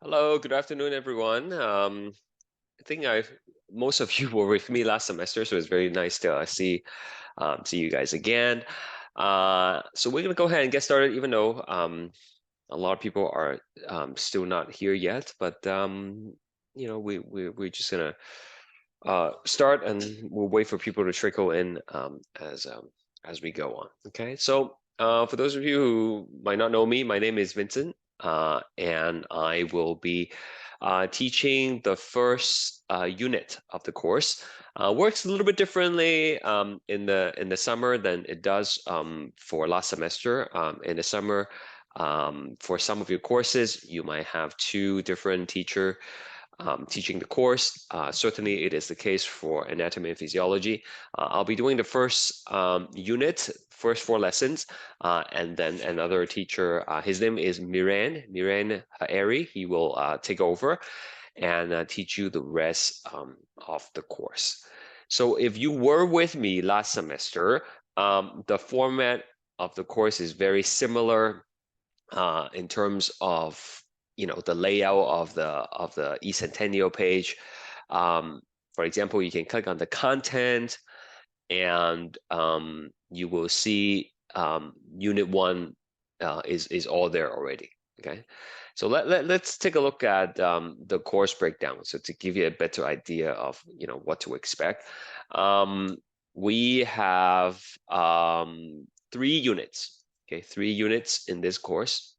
Hello, good afternoon, everyone. I think most of you were with me last semester, so it's very nice to see you guys again. So we're gonna go ahead and get started, even though a lot of people are still not here yet. But we're just gonna start, and we'll wait for people to trickle in as we go on. Okay, so for those of you who might not know me, my name is Vincent, and I will be teaching the first unit of the course. Works a little bit differently in the summer than it does for last semester. In the summer, for some of your courses, you might have two different teacher teaching the course. Certainly, it is the case for anatomy and physiology. I'll be doing the first unit, first four lessons, and then another teacher, his name is Miran Ari. He will take over and teach you the rest of the course. So if you were with me last semester, the format of the course is very similar in terms of the layout of the eCentennial page. Um, for example, you can click on the content, and you will see Unit 1 is all there already. Okay, so let's take a look at the course breakdown. So to give you a better idea of what to expect, we have 3 units. Okay, 3 units in this course.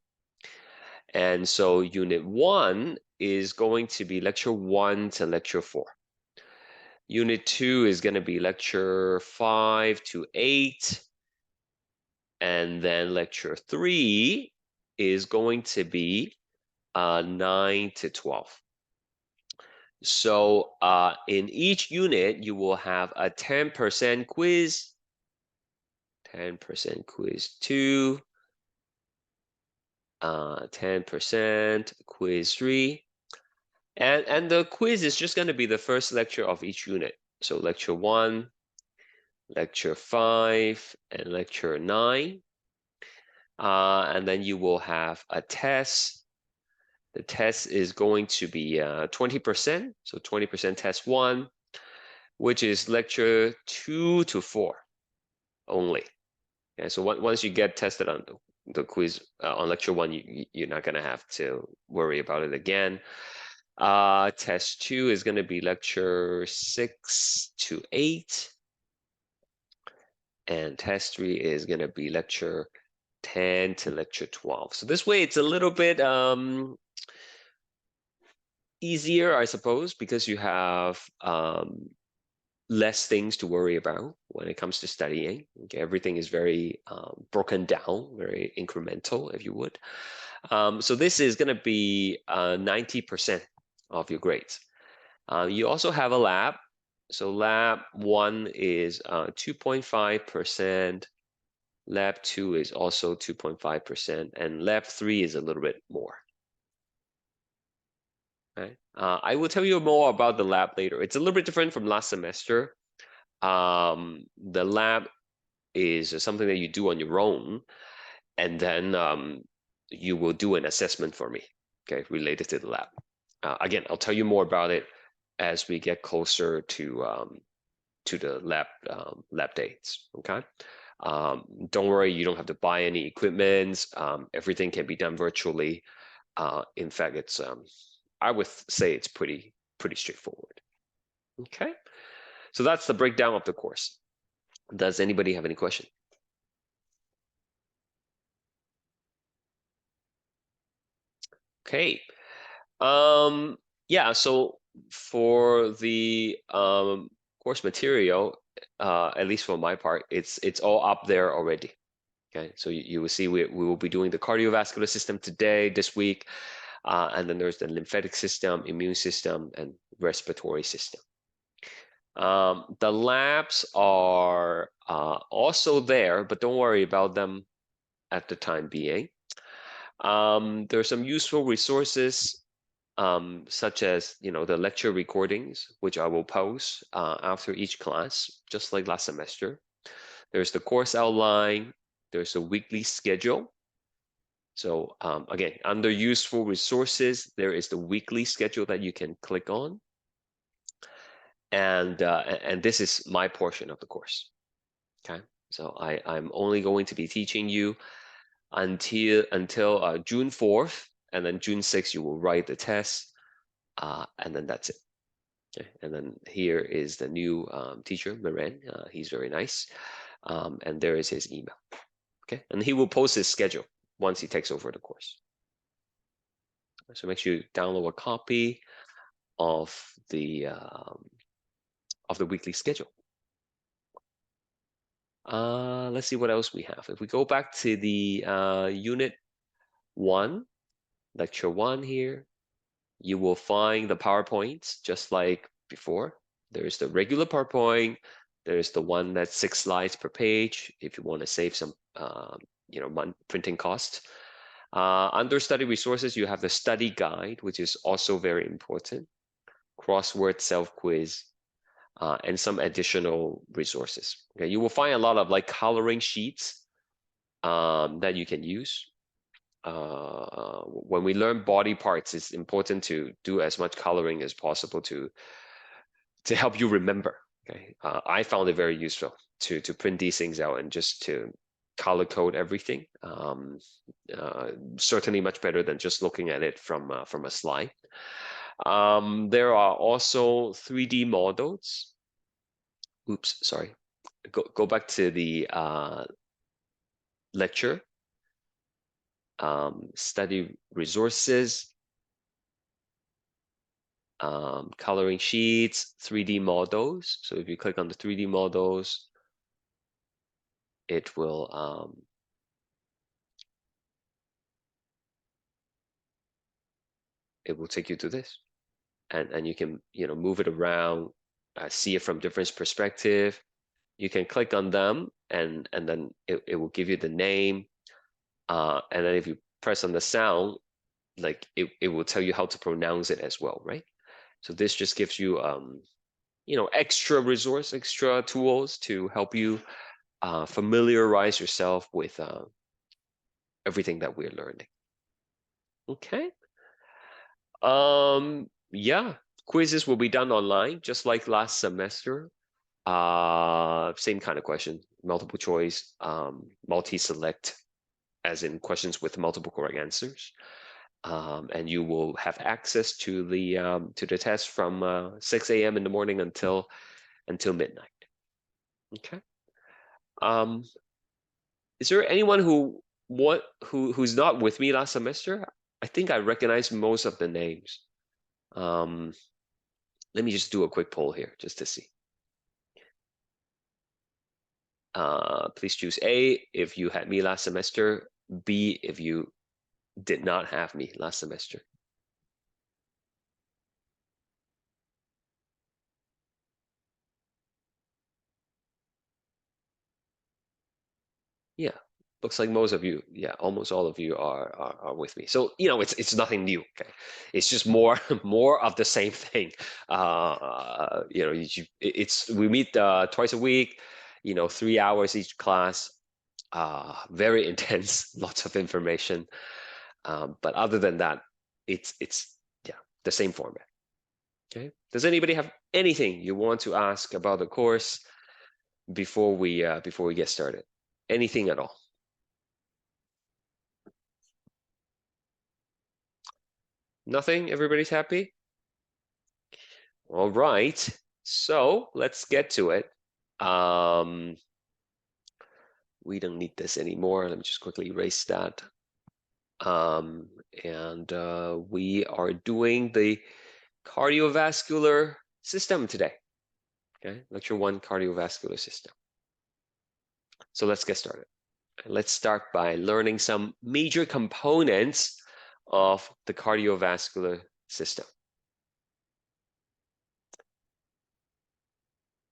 And so Unit 1 is going to be Lecture 1 to Lecture 4. Unit 2 is going to be Lecture 5 to 8. And then Lecture 3 is going to be 9 to 12. So in each unit, you will have a 10% quiz, 10% quiz 2, 10% quiz 3. And the quiz is just going to be the first lecture of each unit. So Lecture 1, Lecture 5, and Lecture 9. And then you will have a test. The test is going to be 20%, so 20% test 1, which is Lecture 2 to 4 only. Okay, so once you get tested on the quiz on Lecture 1, you're not going to have to worry about it again. Test 2 is going to be Lecture 6 to 8. And test 3 is going to be Lecture 10 to Lecture 12. So this way it's a little bit easier, I suppose, because you have less things to worry about when it comes to studying. Okay, everything is very broken down, very incremental, if you would. So this is going to be 90% of your grades. You also have a lab. So lab 1 is 2.5%. Lab 2 is also 2.5%. And lab 3 is a little bit more. Okay. I will tell you more about the lab later. It's a little bit different from last semester. The lab is something that you do on your own, and then you will do an assessment for me, okay, related to the lab. Again, I'll tell you more about it as we get closer to the lab dates. Okay. Don't worry, you don't have to buy any equipment. Everything can be done virtually. In fact, it's I would say it's pretty straightforward. Okay. So that's the breakdown of the course. Does anybody have any question? Okay. Yeah, so for the course material, at least for my part, it's all up there already. Okay, so you will see we will be doing the cardiovascular system today, this week, and then there's the lymphatic system, immune system, and respiratory system. The labs are also there, but don't worry about them at the time being. There are some useful resources, such as the lecture recordings, which I will post after each class, just like last semester. There's the course outline. There's a weekly schedule. So again, under useful resources, there is the weekly schedule that you can click on. And this is my portion of the course. Okay, so I'm only going to be teaching you until June 4th, and then June 6th you will write the test, and then that's it. Okay, and then here is the new teacher, Miran. He's very nice, and there is his email. Okay, and he will post his schedule once he takes over the course. So make sure you download a copy of the weekly schedule. Let's see what else we have. If we go back to the Unit 1, Lecture 1 here, you will find the PowerPoints just like before. There's the regular PowerPoint. There's the one that's 6 slides per page if you want to save some printing costs. Under study resources, you have the study guide, which is also very important, crossword, self-quiz, and some additional resources. Okay, you will find a lot of like coloring sheets that you can use. When we learn body parts, it's important to do as much coloring as possible to help you remember. Okay, I found it very useful to print these things out and just to color code everything. Certainly much better than just looking at it from a slide. There are also 3D models. Oops, sorry. Go back to the lecture. Study resources, coloring sheets, 3D models. So if you click on the 3D models, it will take you to this, and you can move it around, see it from different perspective. You can click on them, and then it will give you the name, and then if you press on the sound, like it will tell you how to pronounce it as well, right? So this just gives you extra tools to help you familiarize yourself with everything that we're learning. Okay. Yeah, quizzes will be done online, just like last semester. Same kind of question, multiple choice, multi-select, as in questions with multiple correct answers. And you will have access to the test from 6 a.m. in the morning until midnight. Okay. Is there anyone who's not with me last semester? I think I recognize most of the names. Let me just do a quick poll here just to see. Please choose A if you had me last semester, B if you did not have me last semester. Yeah, looks like most of you, yeah, almost all of you are with me. So it's nothing new. Okay, it's just more more of the same thing. We meet twice a week. 3 hours each class. Very intense, lots of information. But other than that, it's yeah, the same format. Okay. Does anybody have anything you want to ask about the course before we get started? Anything at all? Nothing? Everybody's happy? All right. So let's get to it. We don't need this anymore. Let me just quickly erase that. And we are doing the cardiovascular system today. Okay, lecture 1, cardiovascular system. So let's get started. Let's start by learning some major components of the cardiovascular system.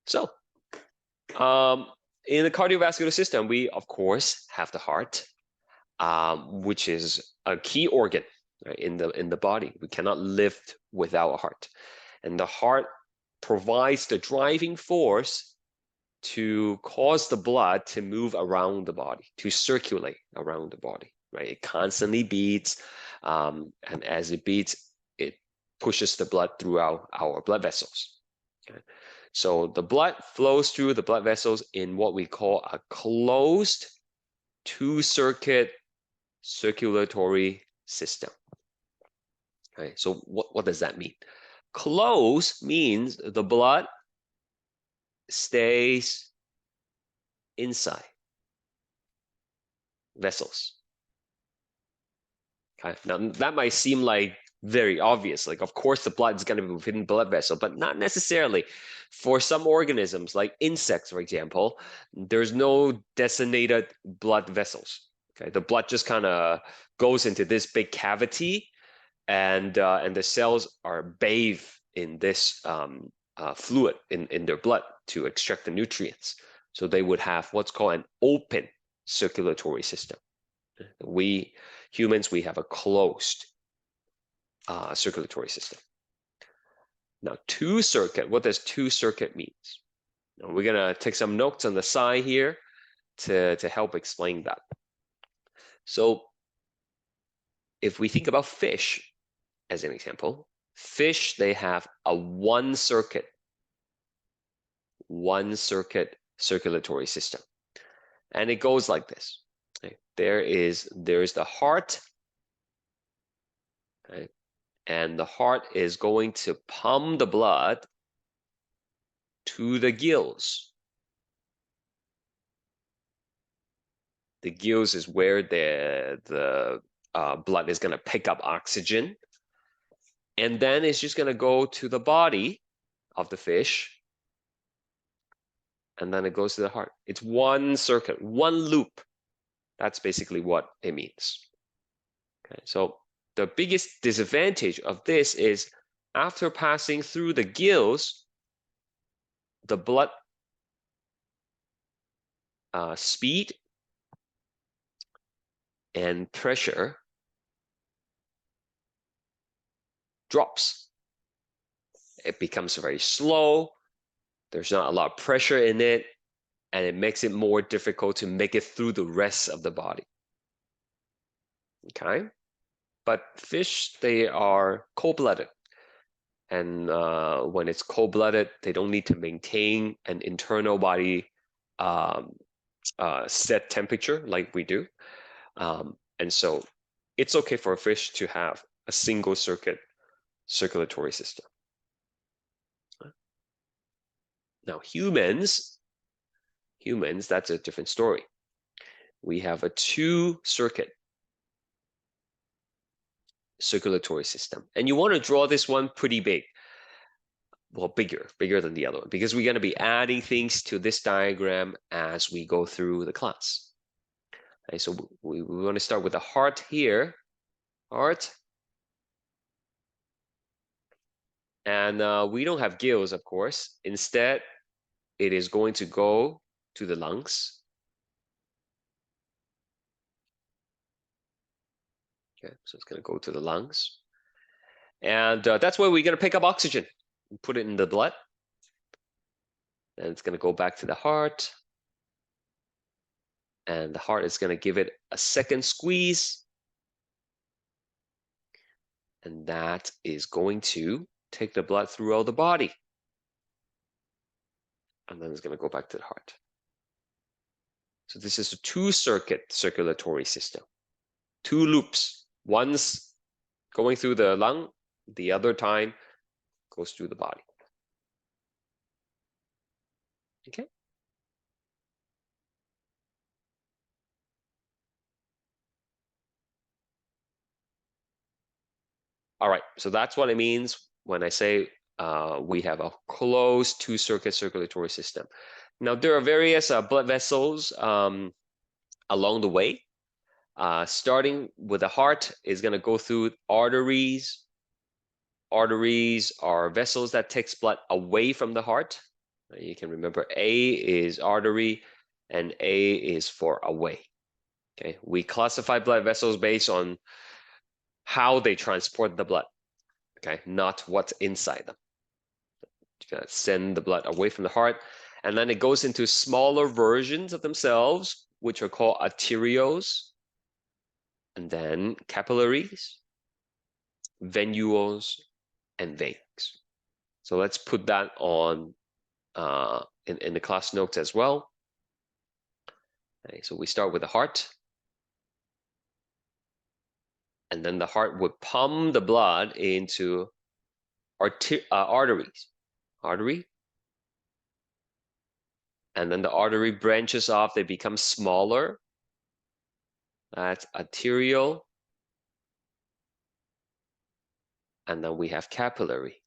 So, in the cardiovascular system, we of course have the heart, which is a key organ, right, in the body. We cannot live without a heart, and the heart provides the driving force to cause the blood to move around the body, to circulate around the body. right? It constantly beats, and as it beats, it pushes the blood throughout our blood vessels. Okay? So the blood flows through the blood vessels in what we call a closed two-circuit circulatory system. Okay, so what does that mean? Closed means the blood stays inside vessels. Okay, now that might seem like very obvious. Like, of course, the blood is going to be within blood vessel, but not necessarily. For some organisms, like insects, for example, there's no designated blood vessels. Okay, the blood just kind of goes into this big cavity, and the cells are bathed in this fluid in their blood to extract the nutrients. So they would have what's called an open circulatory system. We humans, we have a closed circulatory system. Now, two circuit, what does two circuit means? Now, we're gonna take some notes on the side here to help explain that. So if we think about fish as an example, fish, they have a one circuit circulatory system. And it goes like this. Okay? There's the heart, okay? And the heart is going to pump the blood to the gills. The gills is where the blood is going to pick up oxygen. And then it's just going to go to the body of the fish. And then it goes to the heart. It's one circuit, one loop. That's basically what it means. Okay, so the biggest disadvantage of this is after passing through the gills, the blood speed and pressure drops. It becomes very slow. There's not a lot of pressure in it, and it makes it more difficult to make it through the rest of the body. Okay? But fish, they are cold-blooded. And when it's cold-blooded, they don't need to maintain an internal body set temperature like we do. And so it's okay for a fish to have a single circuit circulatory system. Now, humans, that's a different story. We have a two-circuit circulatory system. And you want to draw this one pretty big. Well, bigger than the other one, because we're going to be adding things to this diagram as we go through the class. Okay, so we want to start with the heart here. Heart. And we don't have gills, of course. Instead, it is going to go to the lungs. Okay, so it's going to go to the lungs. And that's where we're going to pick up oxygen and put it in the blood. And it's going to go back to the heart. And the heart is going to give it a second squeeze. And that is going to take the blood throughout the body. And then it's going to go back to the heart. So this is a two-circuit circulatory system. Two loops. One's going through the lung, the other time goes through the body. Okay. All right, so that's what it means when I say we have a closed two-circuit circulatory system. Now, there are various blood vessels along the way. Starting with the heart is going to go through arteries. Arteries are vessels that takes blood away from the heart. You can remember A is artery and A is for away. Okay, we classify blood vessels based on how they transport the blood. Okay, not what's inside them. You gotta send the blood away from the heart, and then it goes into smaller versions of themselves, which are called arterioles. and then capillaries, venules, and veins. So let's put that on in the class notes as well. Okay, so we start with the heart. And then the heart would pump the blood into arteries. Artery. And then the artery branches off, they become smaller. That's arterial. And then we have capillary.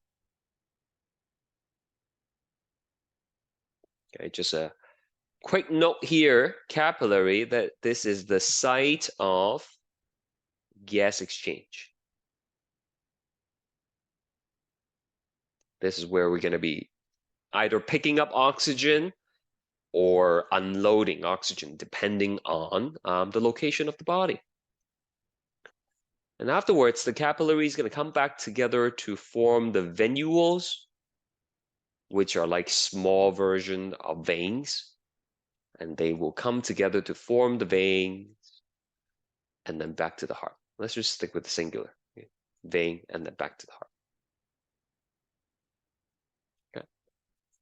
Okay, just a quick note here, capillary, that this is the site of gas exchange. This is where we're going to be either picking up oxygen or unloading oxygen, depending on the location of the body. And afterwards, the capillary is going to come back together to form the venules, which are like small version of veins. And they will come together to form the veins and then back to the heart. Let's just stick with the singular. Okay? Vein and then back to the heart. Okay.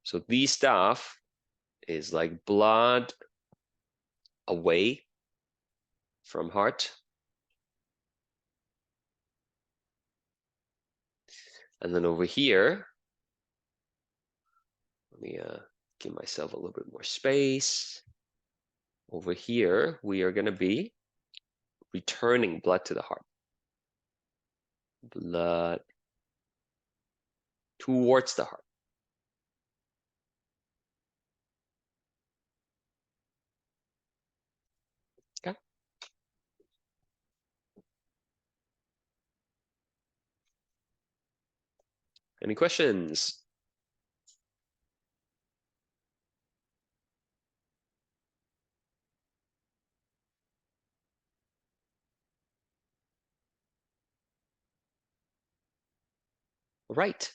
So these stuff is like blood away from heart. And then over here, let me give myself a little bit more space. Over here, we are going to be returning blood to the heart. Blood towards the heart. Okay. Any questions? Right.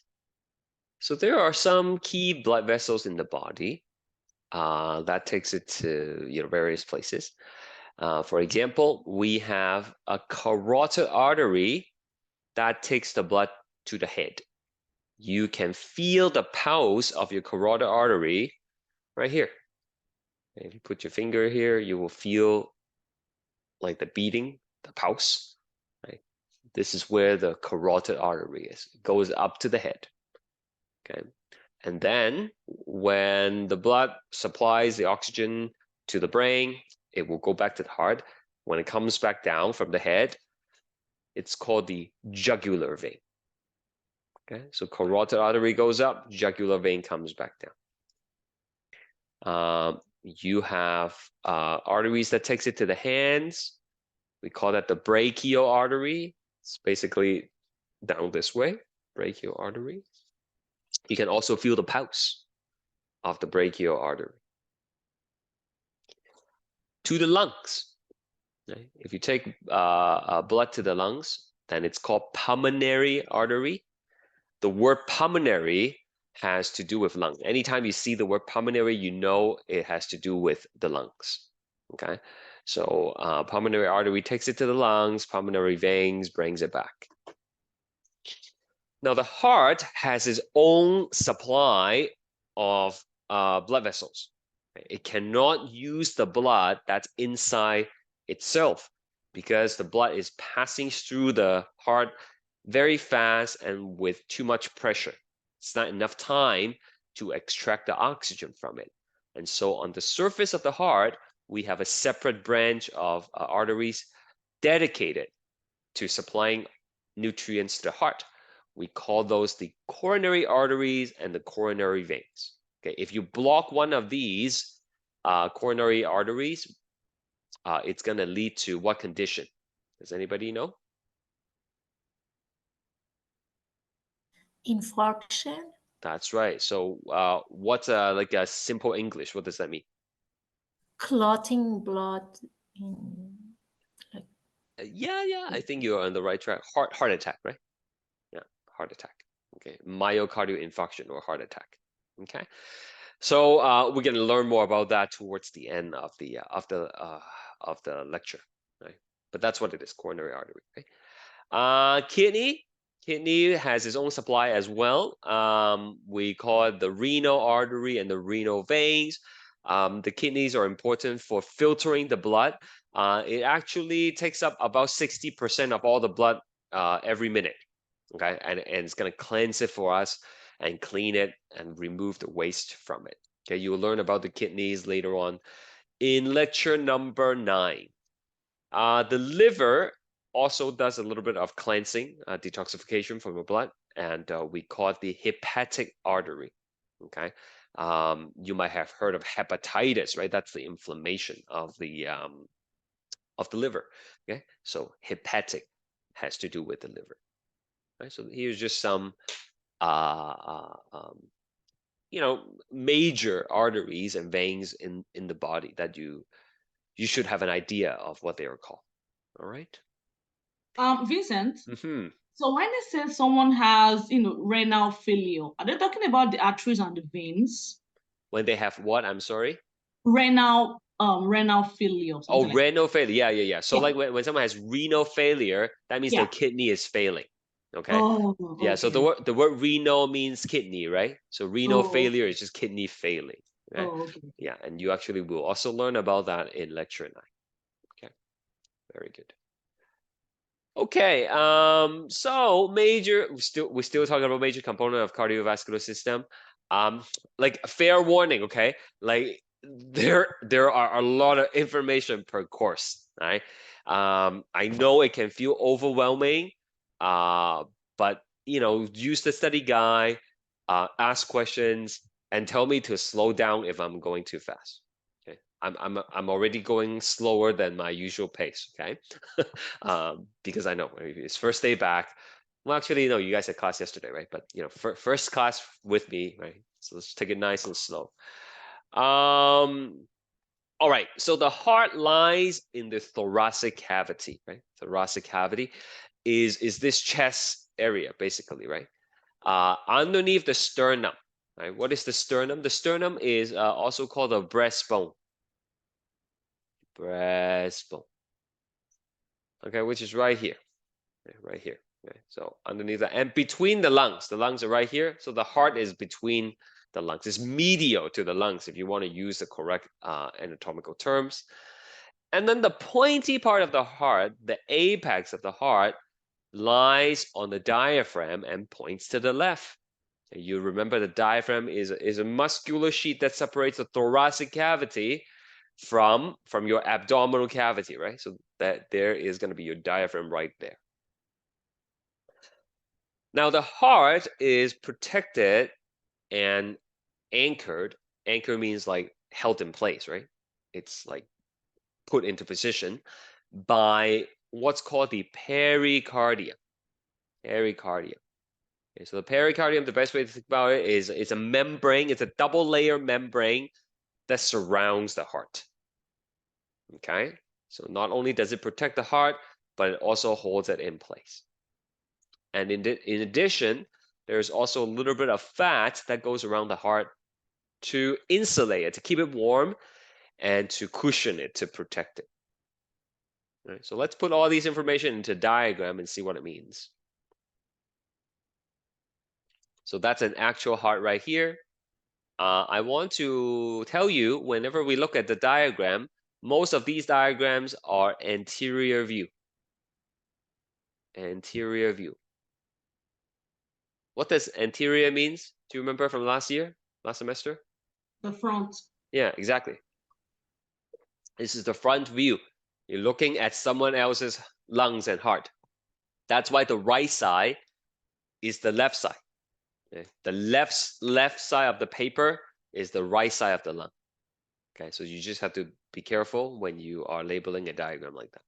So there are some key blood vessels in the body that takes it to various places. For example, we have a carotid artery that takes the blood to the head. You can feel the pulse of your carotid artery right here. If you put your finger here, you will feel like the beating, the pulse. Right? This is where the carotid artery is. It goes up to the head. Okay. And then when the blood supplies the oxygen to the brain, it will go back to the heart. When it comes back down from the head, it's called the jugular vein. Okay, so carotid artery goes up, jugular vein comes back down. You have arteries that takes it to the hands. We call that the brachial artery. It's basically down this way, brachial artery. You can also feel the pulse of the brachial artery. To the lungs. Right? If you take blood to the lungs, then it's called pulmonary artery. The word pulmonary has to do with lungs. Anytime you see the word pulmonary, you know it has to do with the lungs. Okay, so pulmonary artery takes it to the lungs, pulmonary veins brings it back. Now the heart has its own supply of blood vessels. It cannot use the blood that's inside itself because the blood is passing through the heart very fast and with too much pressure. It's not enough time to extract the oxygen from it. And so on the surface of the heart, we have a separate branch of arteries dedicated to supplying nutrients to the heart. We call those the coronary arteries and the coronary veins. Okay, if you block one of these coronary arteries, it's going to lead to what condition? Does anybody know? Infarction. That's right. So what's like a simple English? What does that mean? Clotting blood in, like, Yeah, I think you're on the right track. Heart attack, right? Yeah, heart attack. Okay, myocardial infarction or heart attack. Okay, so we're gonna learn more about that towards the end of the lecture, right? but that's what it is, coronary artery. Okay? Kidney has its own supply as well. We call it the renal artery and the renal veins. The kidneys are important for filtering the blood. It actually takes up about 60% of all the blood every minute. Okay, and it's gonna cleanse it for us and clean it and remove the waste from it. Okay, you will learn about the kidneys later on in lecture number 9. The liver also does a little bit of cleansing, detoxification from the blood, and we call it the hepatic artery. Okay, you might have heard of hepatitis, right? That's the inflammation of the liver. Okay, so hepatic has to do with the liver. Right, so here's just some major arteries and veins in the body that you should have an idea of what they are called. All right. Vincent, Mm-hmm. so when they say someone has, renal failure, are they talking about the arteries and the veins? When they have what? I'm sorry. Renal failure, Oh, something like renal failure. Yeah. So that. like when someone has renal failure, that means their Yeah. kidney is failing. Okay. Oh, Yeah. So okay. the word renal means kidney, right? So renal Oh, failure is just kidney failing. Okay. oh, okay. Yeah, and you actually will also learn about that in lecture 9. Okay. Very good. Okay, so we're still talking about major component of cardiovascular system. Like fair warning, okay? Like there are a lot of information per course, right? I know it can feel overwhelming, but use the study guide, ask questions, and tell me to slow down if I'm going too fast. Okay, I'm already going slower than my usual pace. Okay. Because I know it's first day back. Well, actually, no, you guys had class yesterday, right? But first class with me, right? So let's take it nice and slow. All right. So the heart lies in the thoracic cavity, right? Thoracic cavity is this chest area, basically, right? Underneath the sternum, right? What is the sternum? The sternum is also called the breastbone. Breastbone. Okay, which is right here. Okay, right here. Okay, so underneath that, and between the lungs are right here. So the heart is between the lungs. It's medial to the lungs if you want to use the correct anatomical terms. And then the pointy part of the heart, the apex of the heart, lies on the diaphragm and points to the left. And you remember the diaphragm is a muscular sheet that separates the thoracic cavity from your abdominal cavity, right? So that there is going to be your diaphragm right there. Now the heart is protected and anchored. Anchor means like held in place, right? It's like put into position by what's called the pericardium. Pericardium. Okay, so the pericardium, the best way to think about it is it's a membrane, it's a double layer membrane that surrounds the heart. Okay, so not only does it protect the heart, but it also holds it in place. And in addition, there's also a little bit of fat that goes around the heart to insulate it, to keep it warm, and to cushion it, to protect it. All right, so let's put all these information into a diagram and see what it means. So that's an actual heart right here. I want to tell you, whenever we look at the diagram, most of these diagrams are anterior view. Anterior view. What does anterior means? Do you remember from last semester? The front. Yeah, exactly. This is the front view. You're looking at someone else's lungs and heart. That's why the right side is the left side. Okay? The left side of the paper is the right side of the lung. Okay, so you just have to be careful when you are labeling a diagram like that.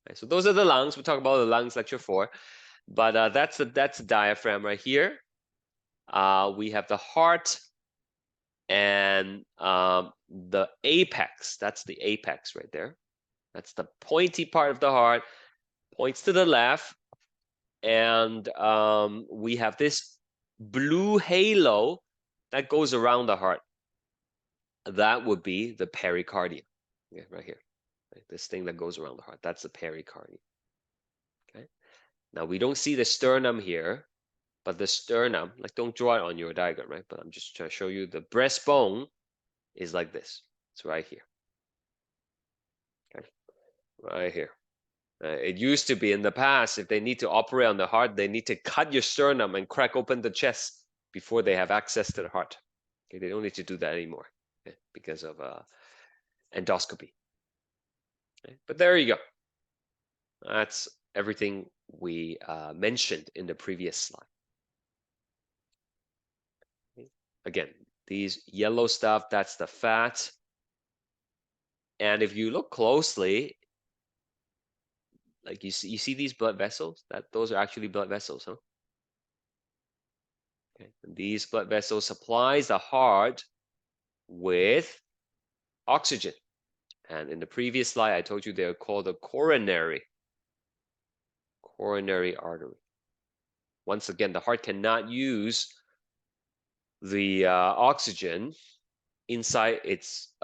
Okay, so those are the lungs. We'll talk about the lungs lecture 4. But that's the diaphragm right here. We have the heart and the apex. That's the apex right there. That's the pointy part of the heart, points to the left. And we have this blue halo that goes around the heart. That would be the pericardium, right here. Right? This thing that goes around the heart, that's the pericardium. Okay. Now we don't see the sternum here, but the sternum, like don't draw it on your diagram, right? But I'm just trying to show you the breastbone is like this. It's right here. Okay, right here. It used to be in the past, if they need to operate on the heart, they need to cut your sternum and crack open the chest before they have access to the heart. Okay, they don't need to do that anymore, okay, because of endoscopy. Okay, but there you go. That's everything we mentioned in the previous slide. Okay. Again, these yellow stuff, that's the fat. And if you look closely, like you see these blood vessels, those are actually blood vessels, huh? Okay. And these blood vessels supplies the heart with oxygen. And in the previous slide, I told you they're called the coronary artery. Once again, the heart cannot use the oxygen inside its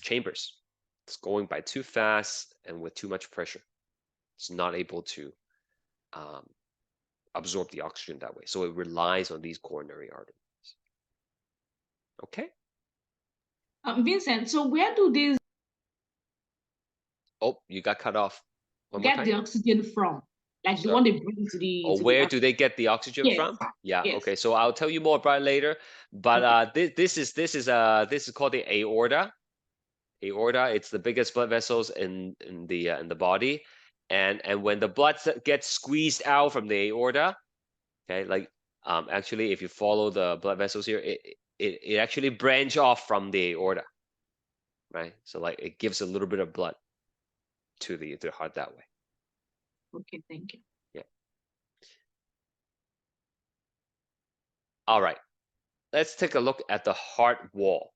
chambers. It's going by too fast and with too much pressure. It's not able to absorb the oxygen that way. So it relies on these coronary arteries. Okay. Vincent, so where do these Oh, you got cut off. One more get time. the oxygen from? Like the Sorry. one they bring to the Or where do they get the oxygen Yes. from? Yeah. Yes. Okay. So I'll tell you more about it later. But this is called the aorta. Aorta. It's the biggest blood vessels in the body, and when the blood gets squeezed out from the aorta, okay, like actually if you follow the blood vessels here, it actually branch off from the aorta, right? So like it gives a little bit of blood to the heart that way. Okay, thank you. Yeah. All right. Let's take a look at the heart wall.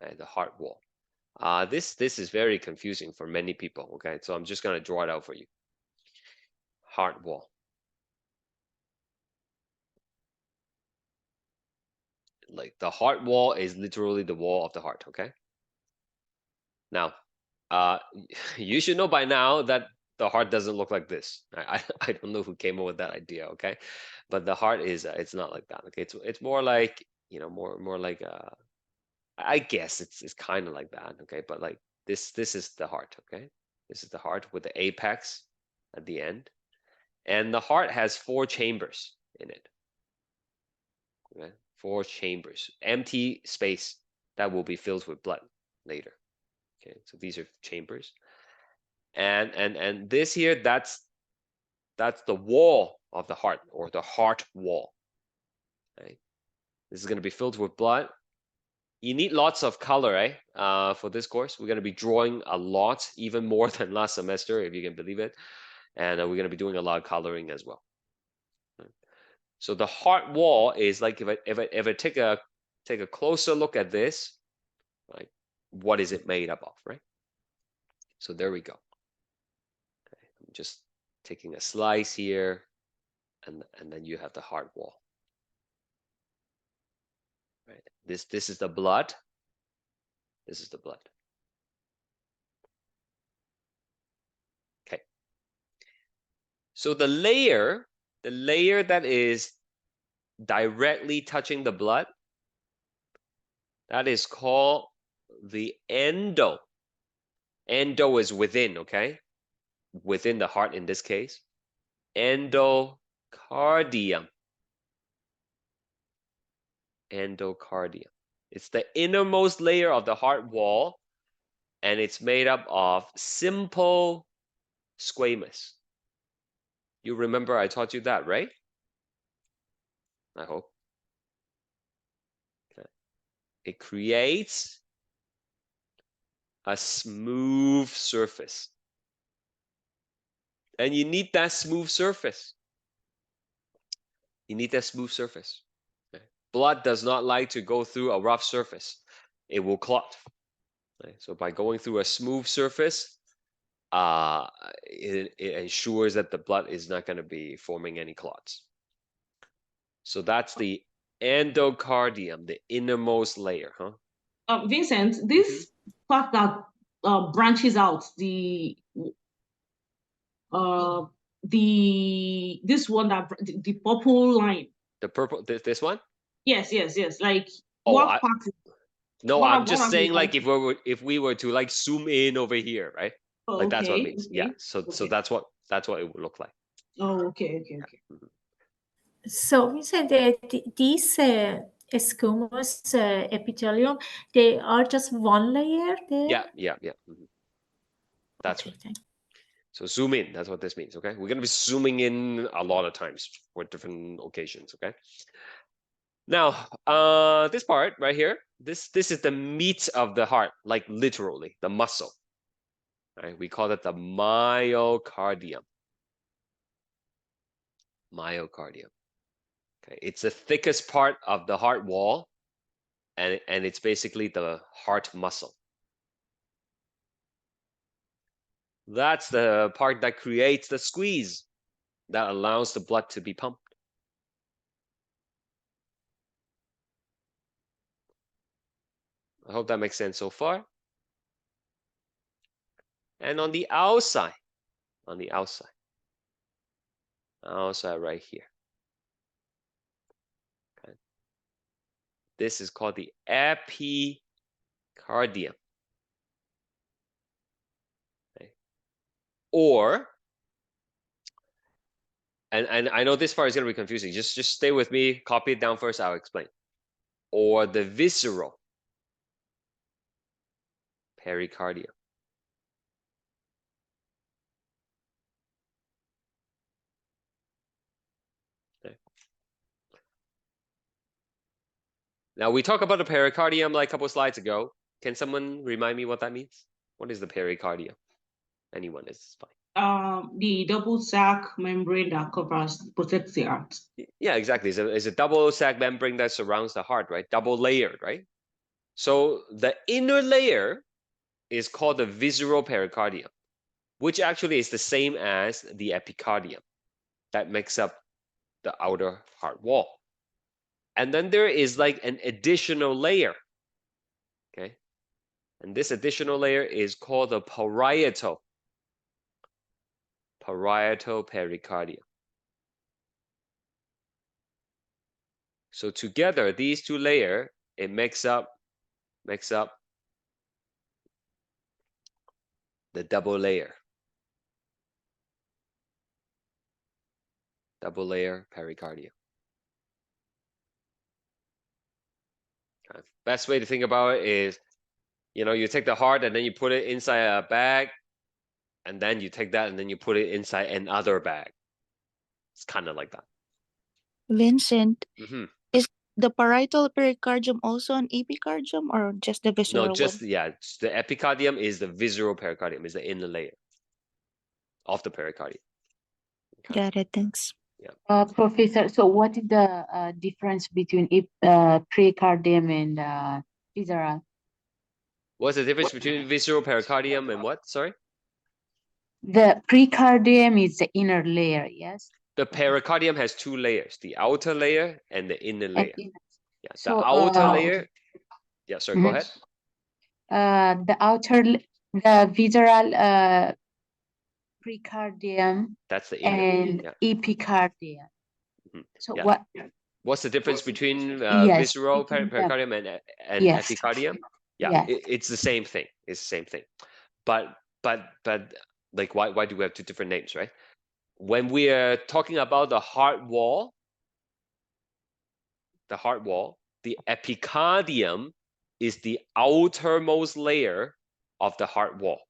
Okay, the heart wall. This is very confusing for many people. Okay, so I'm just gonna draw it out for you. Heart wall. Like the heart wall is literally the wall of the heart. Okay. Now, you should know by now that the heart doesn't look like this. I don't know who came up with that idea. Okay, but the heart is it's not like that. Okay, it's more like more like I guess it's kind of like that. Okay, but like this is the heart. Okay, this is the heart with the apex at the end, and the heart has 4 chambers in it. Okay, 4 chambers, empty space that will be filled with blood later. Okay, so these are chambers, and this here, that's the wall of the heart, or the heart wall. Okay, this is going to be filled with blood. You need lots of color, eh? For this course, we're going to be drawing a lot, even more than last semester, if you can believe it. And we're going to be doing a lot of coloring as well. So the heart wall is like, if I take a closer look at this, right? What is it made up of, right? So there we go. Okay, I'm just taking a slice here, and then you have the heart wall. Right. This is the blood. This is the blood. Okay. So the layer that is directly touching the blood, that is called the endo. Endo is within, okay? Within the heart in this case. Endocardium. Endocardium. It's the innermost layer of the heart wall, and it's made up of simple squamous. You remember I taught you that, right? I hope. Okay. It creates a smooth surface. And you need that smooth surface. You need that smooth surface. Okay. Blood does not like to go through a rough surface. It will clot. Okay. So by going through a smooth surface, it ensures that the blood is not going to be forming any clots. So that's the endocardium, the innermost layer, huh? Vincent, this fact that branches out. This one that the purple line. The purple, this one? Yes. Like Oh, what part? No, What I'm just are saying, the like, if we were to like zoom in over here, right? Oh, Like that's what it okay. means. Yeah. So Okay. that's what it would look like. Oh, okay. Mhm. So we said that these squamous epithelium, they are just one layer there? Yeah. Mhm. That's Okay, right. thank you. So zoom in. That's what this means. Okay. We're gonna be zooming in a lot of times for different occasions. Okay. Now, this part right here, this is the meat of the heart, like literally the muscle. Right? We call it the myocardium. Myocardium. Okay. It's the thickest part of the heart wall, and it's basically the heart muscle. That's the part that creates the squeeze that allows the blood to be pumped. I hope that makes sense so far. And on the outside right here. Okay. This is called the epicardium. Okay. Or, and I know this part is going to be confusing. Just stay with me. Copy it down first. I'll explain. Or the visceral pericardium. Okay. Now we talked about the pericardium like a couple slides ago. Can someone remind me what that means? What is the pericardium? Anyone is fine. The double sac membrane that protects the heart. Yeah, exactly. It's a double sac membrane that surrounds the heart, right? Double layered, right? So the inner layer is called the visceral pericardium, which actually is the same as the epicardium that makes up the outer heart wall. And then there is like an additional layer, okay? And this additional layer is called the parietal pericardium. So together, these two layers, it makes up the double layer pericardium. Okay. Best way to think about it is, you take the heart and then you put it inside a bag, and then you take that and then you put it inside another bag. It's kind of like that. Vincent, Mhm. is the parietal pericardium also an epicardium or just the visceral No, just one? the epicardium is the visceral pericardium, is the inner layer of the pericardium. Okay. Got it, thanks. Professor, so what is the difference between pericardium and visceral? What's the difference between visceral pericardium and what? Sorry? The pericardium is the inner layer, yes? The pericardium has two layers, the outer layer and the inner layer. Yeah, the So, outer layer. Yeah, sorry, go ahead. The visceral pericardium That's the inner. and Yeah. epicardium. Mhm. So Yeah. What's the difference between visceral pericardium and Yes. epicardium? Yeah, Yes. it's the same thing. It's the same thing. But like why do we have two different names, right? When we are talking about the heart wall, the epicardium is the outermost layer of the heart wall.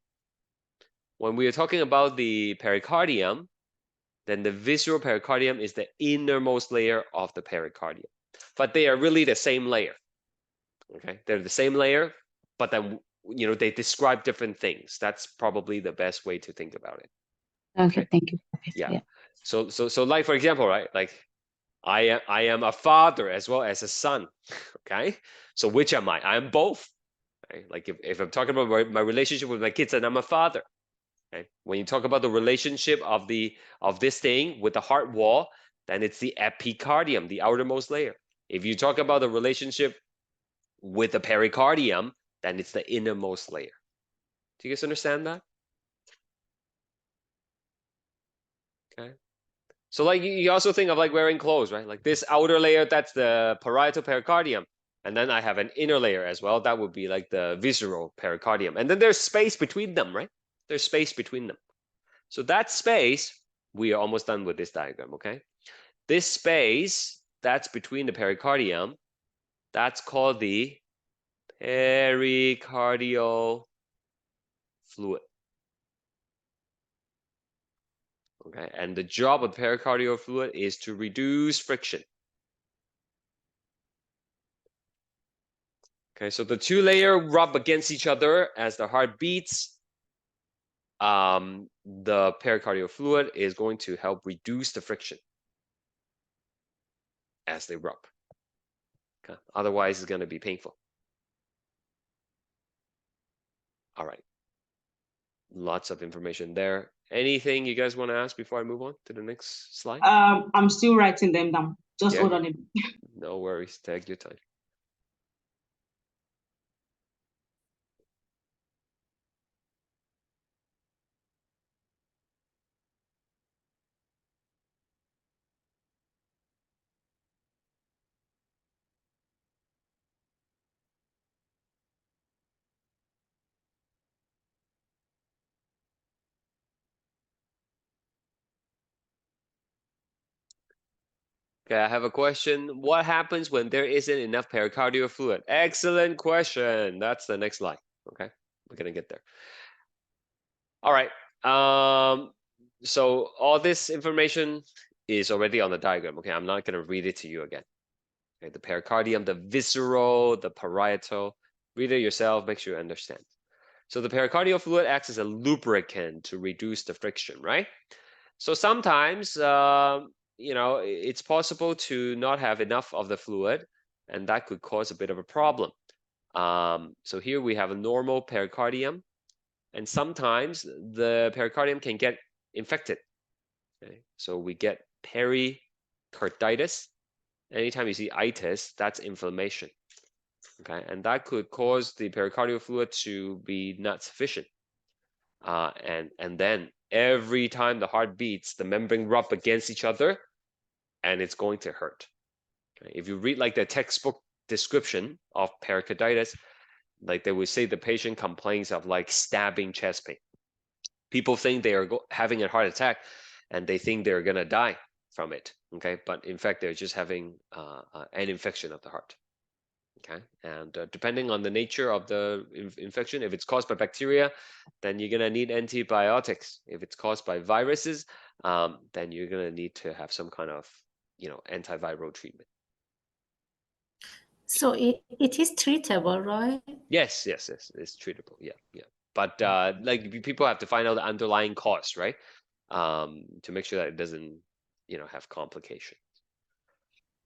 When we are talking about the pericardium, then the visceral pericardium is the innermost layer of the pericardium. But they are really the same layer. Okay, they're the same layer, but then they describe different things. That's probably the best way to think about it. Okay, thank you, Professor. Yeah. So like for example, right? Like I am a father as well as a son. Okay. So which am I? I am both. Right? Like if I'm talking about my relationship with my kids, then I'm a father. Okay. When you talk about the relationship of this thing with the heart wall, then it's the epicardium, the outermost layer. If you talk about the relationship with the pericardium, then it's the innermost layer. Do you guys understand that? Okay. So like you also think of like wearing clothes, right? Like this outer layer, that's the parietal pericardium. And then I have an inner layer as well. That would be like the visceral pericardium. And then there's space between them, right? There's space between them. So that space, we are almost done with this diagram, okay? This space that's between the pericardium, that's called the pericardial fluid. Okay, and the job of pericardial fluid is to reduce friction. Okay, so the two layers rub against each other as the heart beats. The pericardial fluid is going to help reduce the friction as they rub. Okay, otherwise it's going to be painful. All right, lots of information there. Anything you guys want to ask before I move on to the next slide? I'm still writing them down. Just Yeah, hold on a bit. no worries. Take your time. Okay, I have a question. What happens when there isn't enough pericardial fluid? Excellent question. That's the next slide. Okay, we're gonna get there. All right. So all this information is already on the diagram. Okay, I'm not gonna read it to you again. Okay, the pericardium, the visceral, the parietal. Read it yourself. Make sure you understand. So the pericardial fluid acts as a lubricant to reduce the friction, right? So sometimes, it's possible to not have enough of the fluid, and that could cause a bit of a problem. So here we have a normal pericardium, and sometimes the pericardium can get infected. Okay? So we get pericarditis. Anytime you see itis, that's inflammation. Okay, and that could cause the pericardial fluid to be not sufficient. And then every time the heart beats, the membrane rub against each other, and it's going to hurt. Okay? If you read like the textbook description of pericarditis, like they would say the patient complains of like stabbing chest pain. People think they are having a heart attack, and they think they're gonna die from it. Okay, but in fact they're just having an infection of the heart. Okay, and depending on the nature of the infection, if it's caused by bacteria, then you're gonna need antibiotics. If it's caused by viruses, then you're gonna need to have some kind of, antiviral treatment. So it is treatable, right? Yes, it's treatable. Yeah. But like people have to find out the underlying cause, right? To make sure that it doesn't, have complication.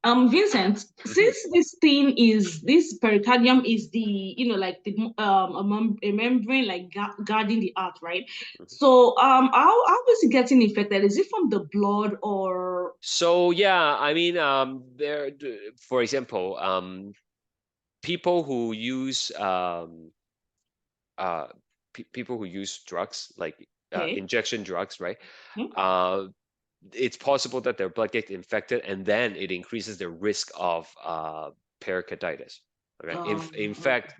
Vincent, since this pericardium is the, like the a membrane like guarding the heart, right? So how is it getting infected? Is it from the blood or? So yeah, I mean, for example, people who use people who use drugs like Okay. injection drugs, right? Hmm. It's possible that their blood gets infected, and then it increases their risk of pericarditis. Okay. In fact,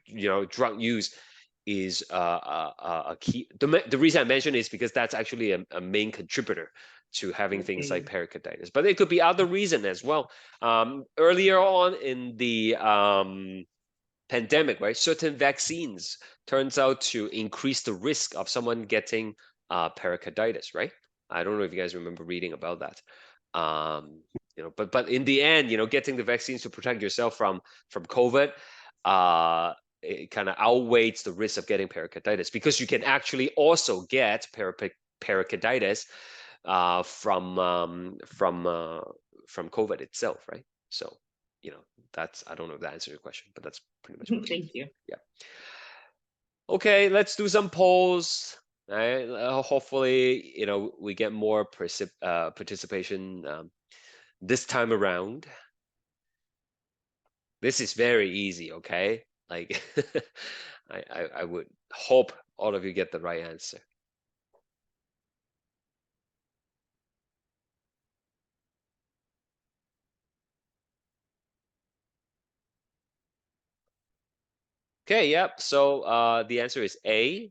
drug use is a key. The reason I mention is because that's actually a main contributor to having things like pericarditis. But it could be other reason as well. Earlier on in the pandemic, right? Certain vaccines turns out to increase the risk of someone getting pericarditis, right? I don't know if you guys remember reading about that. But in the end, getting the vaccines to protect yourself from COVID, it kind of outweighs the risk of getting pericarditis, because you can actually also get pericarditis from COVID itself, right? So, that's, I don't know if that answers your question, but that's pretty much what it is. Thank you. Yeah. Okay, let's do some polls. Right? Hopefully, we get more participation this time around. This is very easy, okay? Like, I would hope all of you get the right answer. Okay, yep. So the answer is A.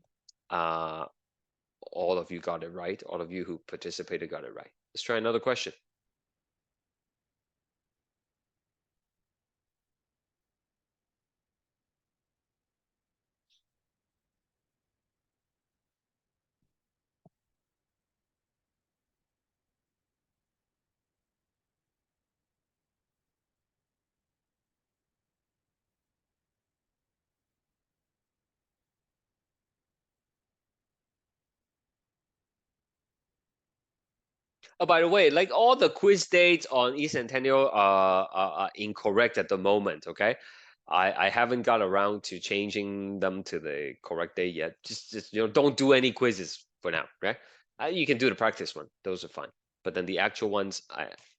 All of you got it right. All of you who participated got it right. Let's try another question. Oh, by the way, like all the quiz dates on eCentennial are incorrect at the moment, okay? I haven't got around to changing them to the correct date yet. Just don't do any quizzes for now, right? You can do the practice one; those are fine. But then the actual ones,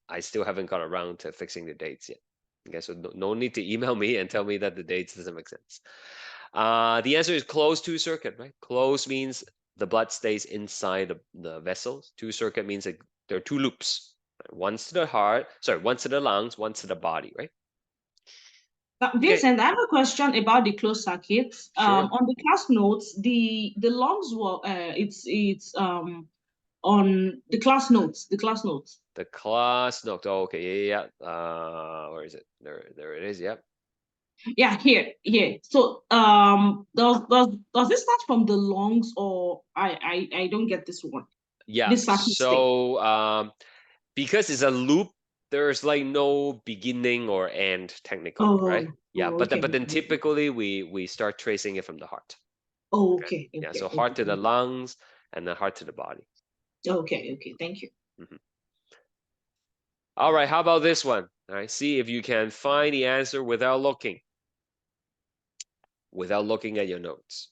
I still haven't got around to fixing the dates yet. Okay, so no need to email me and tell me that the dates doesn't make sense. The answer is closed two circuit, right? Closed means the blood stays inside the vessels. Two circuit means that there are two loops. Right? One's to the heart, sorry, one's to the lungs, one's to the body, right? Vincent, I have a question about the closed circuits. Sure. On the class notes, the lungs were it's on the class notes. The class notes. The class note. Oh, okay, yeah. Where is it? There it is. Yep. Yeah, here. So does this start from the lungs, or I don't get this one. Yeah. This circuit thing. So because it's a loop, there's like no beginning or end technically, right? Oh, Yeah, but okay. then typically we start tracing it from the heart. Oh, Okay. okay. Yeah, Okay. so heart to the lungs and then heart to the body. Okay. Okay. Thank you. All right, how about this one? All right, see if you can find the answer without looking at your notes.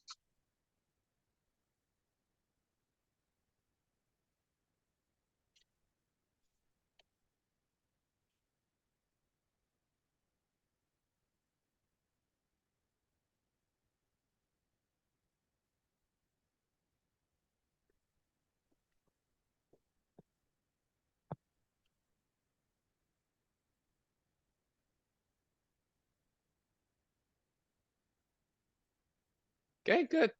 Okay, good.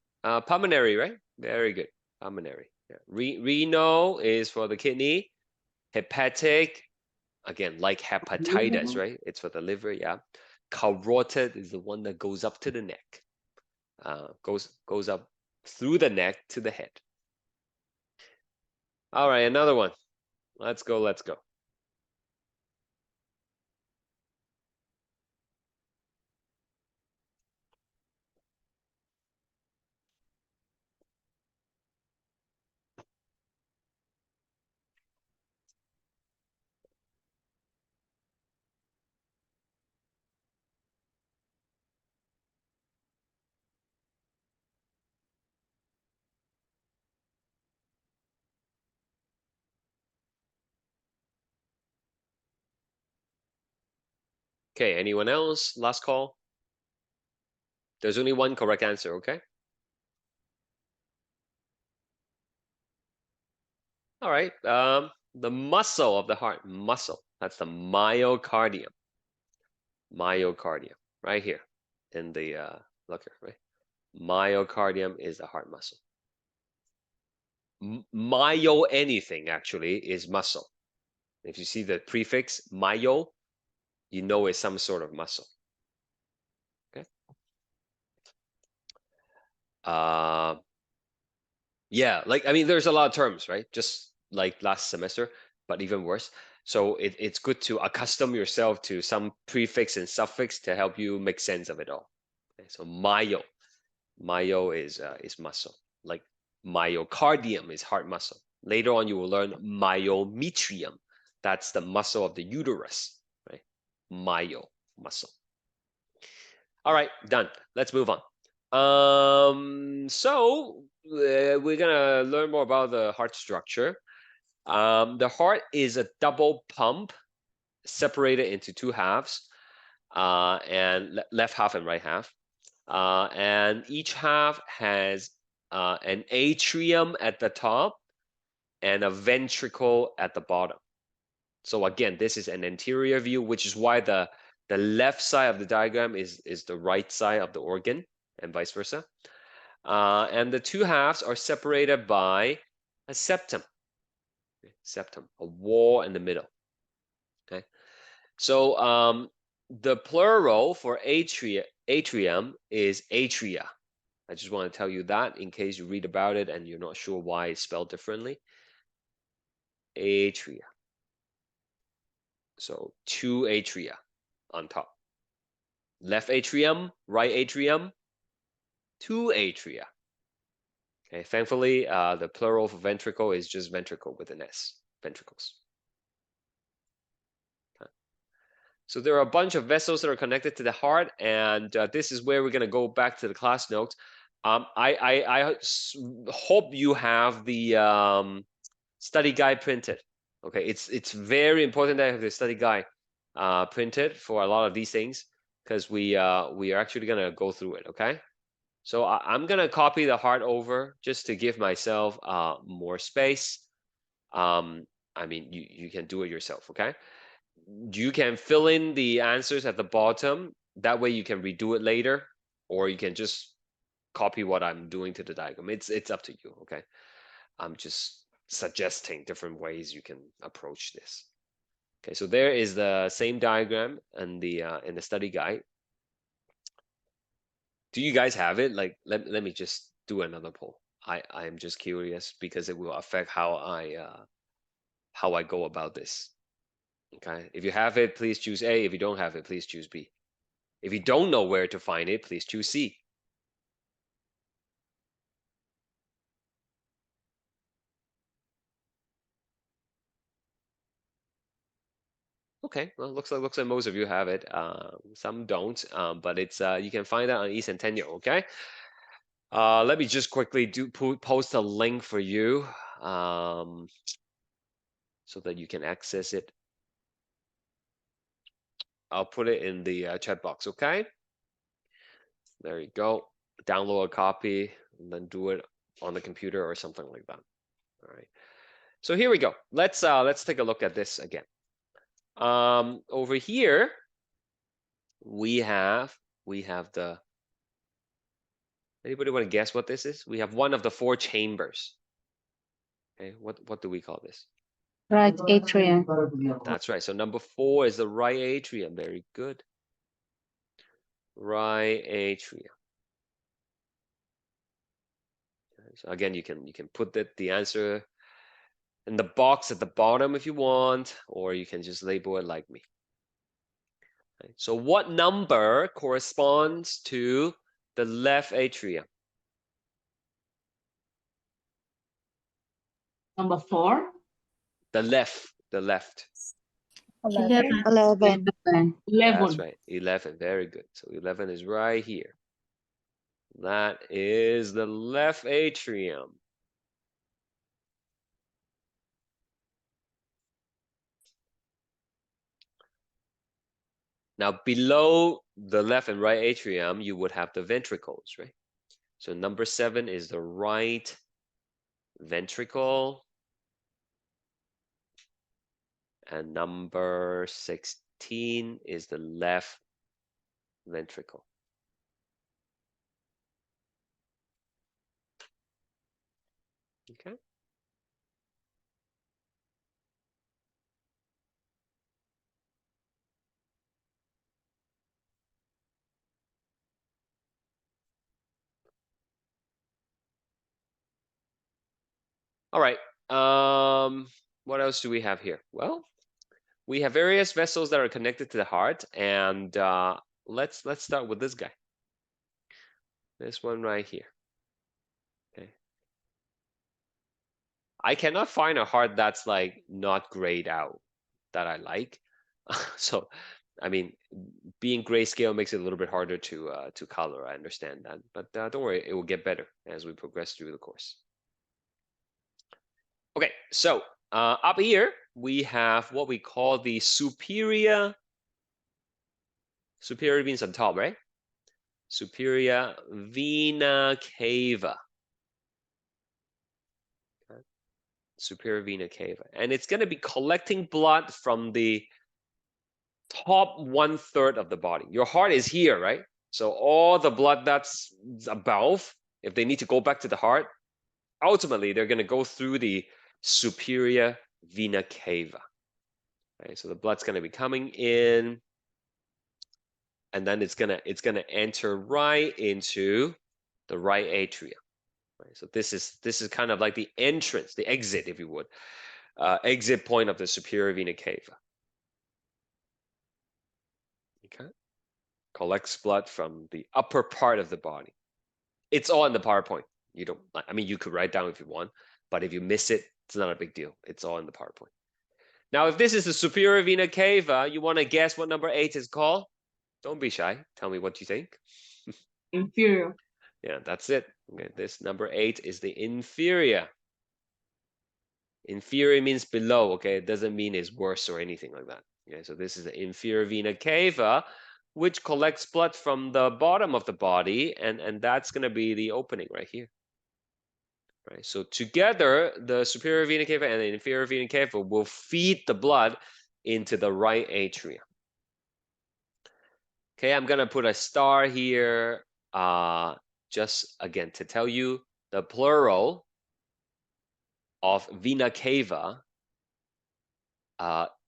Pulmonary, right? Very good. Pulmonary. Yeah. Renal is for the kidney. Hepatic, again, like hepatitis, right? It's for the liver, yeah. Carotid is the one that goes up to the neck. Goes up through the neck to the head. All right, another one. Let's go. Okay, anyone else? Last call. There's only one correct answer, okay? All right. The muscle of the heart, muscle. That's the myocardium. Myocardium, right here in the look here, right? Myocardium is the heart muscle. Myo anything actually is muscle. If you see the prefix myo, you know it's some sort of muscle. Okay. Yeah, like I mean, there's a lot of terms, right? Just like last semester, but even worse. So it's good to accustom yourself to some prefix and suffix to help you make sense of it all. Okay, so myo is muscle. Like myocardium is heart muscle. Later on, you will learn myometrium. That's the muscle of the uterus, right? Myo muscle. All right, done. Let's move on. So we're gonna learn more about the heart structure. The heart is a double pump separated into two halves, and left half and right half. And each half has an atrium at the top and a ventricle at the bottom. So again, this is an anterior view, which is why the left side of the diagram is the right side of the organ, and vice versa. And the two halves are separated by a septum. Septum, a wall in the middle. Okay, so the plural for atrium is atria. I just want to tell you that in case you read about it and you're not sure why it's spelled differently. Atria. So 2 atria on top. Left atrium, right atrium, 2 atria. Okay, thankfully, the plural for ventricle is just ventricle with an S, ventricles. Okay. So there are a bunch of vessels that are connected to the heart, and this is where we're going to go back to the class notes. I hope you have the study guide printed. Okay, it's very important that you have the study guide printed for a lot of these things, because we are actually going to go through it. Okay. So I'm gonna copy the heart over just to give myself more space. I mean, you can do it yourself, okay? You can fill in the answers at the bottom. That way you can redo it later, or you can just copy what I'm doing to the diagram. It's up to you, okay? I'm just suggesting different ways you can approach this. Okay, so there is the same diagram in the study guide. Do you guys have it? Like, let me just do another poll. I'm just curious because it will affect how I go about this. Okay, if you have it, please choose A. If you don't have it, please choose B. If you don't know where to find it, please choose C. Okay, well, looks like most of you have it. Some don't, but it's you can find that on eCentennial. Okay. Let me just quickly post a link for you, so that you can access it. I'll put it in the chat box. Okay. There you go. Download a copy and then do it on the computer or something like that. All right. So here we go. Let's take a look at this again. Over here we have the. Anybody want to guess what this is? We have one of the 4 chambers. Okay, what do we call this? Right atrium. That's right. So number 4 is the right atrium. Very good. Right atrium. Okay, so again, you can put the answer in the box at the bottom if you want, or you can just label it like me. Okay, so what number corresponds to the left atrium? Number 4. The left. 11. 11. 11. That's right. 11. Very good. So 11 is right here. That is the left atrium. Now below the left and right atrium, you would have the ventricles, right? So number 7 is the right ventricle. And number 16 is the left ventricle. Okay. All right. What else do we have here? Well, we have various vessels that are connected to the heart, and let's start with this guy. This one right here. Okay. I cannot find a heart that's like not grayed out that I like. So, I mean, being grayscale makes it a little bit harder to color. I understand that, but don't worry, it will get better as we progress through the course. Okay, so up here we have what we call the superior. Superior means on top, right? superior vena cava. Okay. Superior vena cava. And it's going to be collecting blood from the top 1/3 of the body. Your heart is here, right? So all the blood that's above, if they need to go back to the heart, ultimately they're going to go through the superior vena cava. Right? So the blood's going to be coming in, and then it's gonna enter right into the right atrium. Right? So this is kind of like the entrance, the exit, if you would, exit point of the superior vena cava. Okay, collects blood from the upper part of the body. It's all in the PowerPoint. You don't, I mean, you could write down if you want, but if you miss it, it's not a big deal. It's all in the PowerPoint. Now, if this is the superior vena cava, you want to guess what number 8 is called? Don't be shy. Tell me what you think. Inferior. Yeah, that's it. Okay, this number 8 is the inferior. Inferior means below, okay? It doesn't mean it's worse or anything like that. Okay, so this is the inferior vena cava, which collects blood from the bottom of the body, and that's going to be the opening right here. Right, so together, the superior vena cava and the inferior vena cava will feed the blood into the right atrium. Okay, I'm going to put a star here, just again to tell you the plural of vena cava.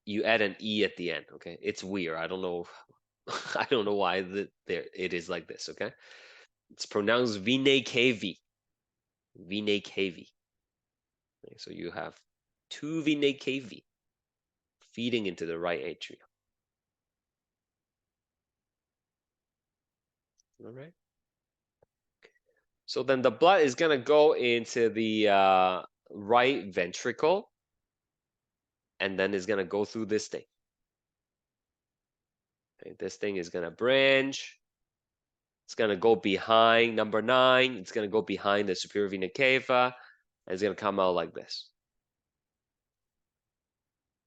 You add an e at the end. Okay, it's weird. I don't know. I don't know why it is like this. Okay, it's pronounced vena cava. Vena cava. Okay, so you have 2 vena cava feeding into the right atrium. All right. So then the blood is gonna go into the right ventricle, and then it's gonna go through this thing. Okay, this thing is gonna branch. It's gonna go behind number 9. It's gonna go behind the superior vena cava, and it's gonna come out like this.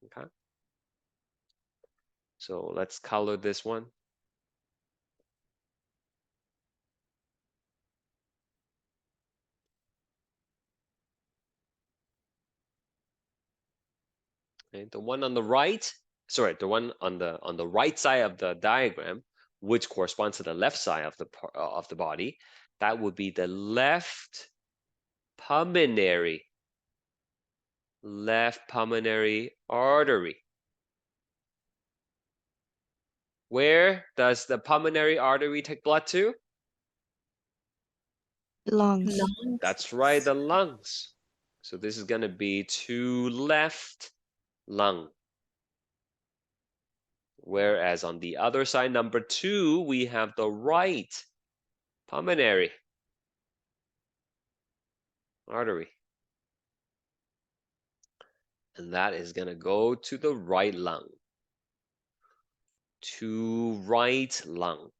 Okay. So let's color this one. Okay, the one on the right, sorry, the one on the right side of the diagram, which corresponds to the left side of the body, that would be the left pulmonary artery. Where does the pulmonary artery take blood to? Lungs. Lungs. That's right, the lungs. So this is going to be to left lung. Whereas on the other side, number 2, we have the right pulmonary artery. And that is going to go to the right lung. To right lung.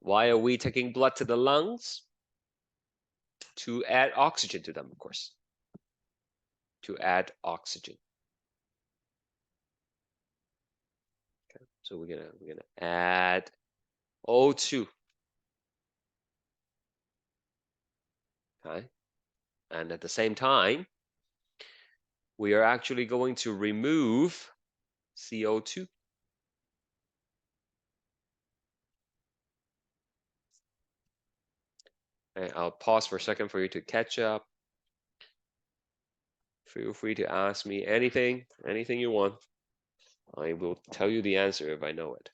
Why are we taking blood to the lungs? To add oxygen to them, of course. To add oxygen. Okay, so we're gonna add O2. Okay, and at the same time, we are actually going to remove CO2. Okay, I'll pause for a second for you to catch up. Feel free to ask me anything you want. I will tell you the answer if I know it.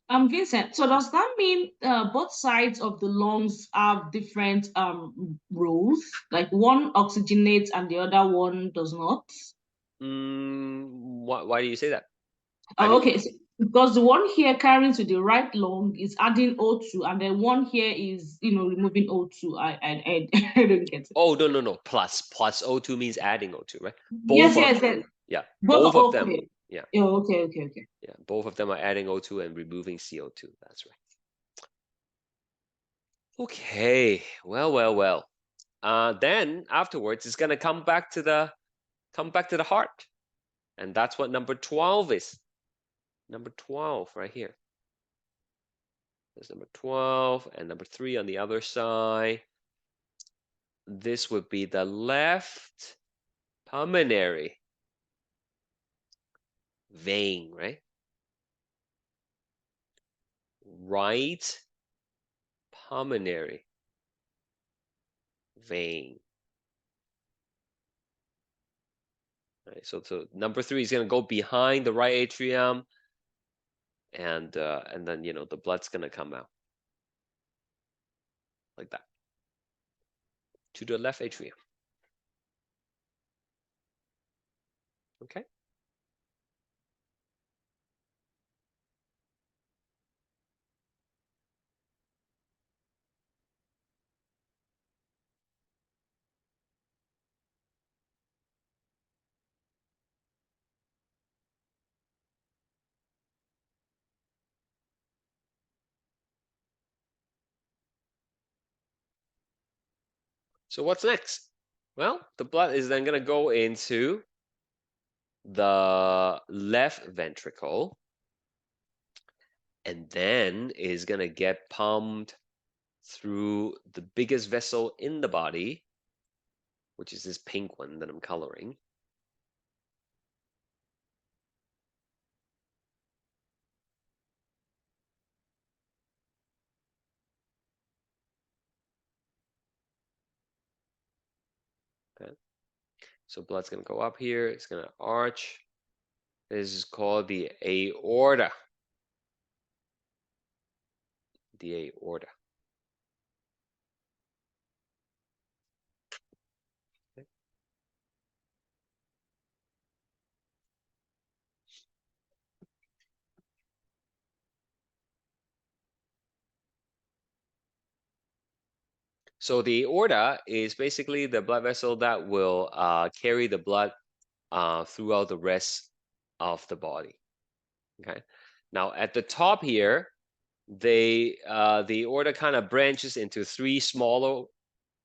Vincent, so does that mean both sides of the lungs have different roles? Like one oxygenates and the other one does not? Why do you say that? Oh, okay. So, because the one here carrying to the right lung is adding O2, and then one here is, removing O2. I I don't get it. Oh, no. Plus O2 means adding O2, right? Yes, Both of yes, them. yes. Yeah, Both, both of them. okay. Yeah. Oh, okay. Yeah, both of them are adding O2 and removing CO2. That's right. Okay, well. then afterwards it's gonna come back to the heart, and that's what number 12 is. Number 12 right here. There's number 12 and number 3 on the other side. This would be the left pulmonary vein, right? Right pulmonary vein. Right, so number 3 is going to go behind the right atrium, and then, you know, the blood's going to come out like that to the left atrium. Okay. So what's next? Well, the blood is then going to go into the left ventricle, and then is going to get pumped through the biggest vessel in the body, which is this pink one that I'm coloring. Okay. So blood's going to go up here. It's going to arch. This is called the aorta. The aorta. Okay. So the aorta is basically the blood vessel that will carry the blood throughout the rest of the body. Okay. Now at the top here, the aorta kind of branches into 3 smaller.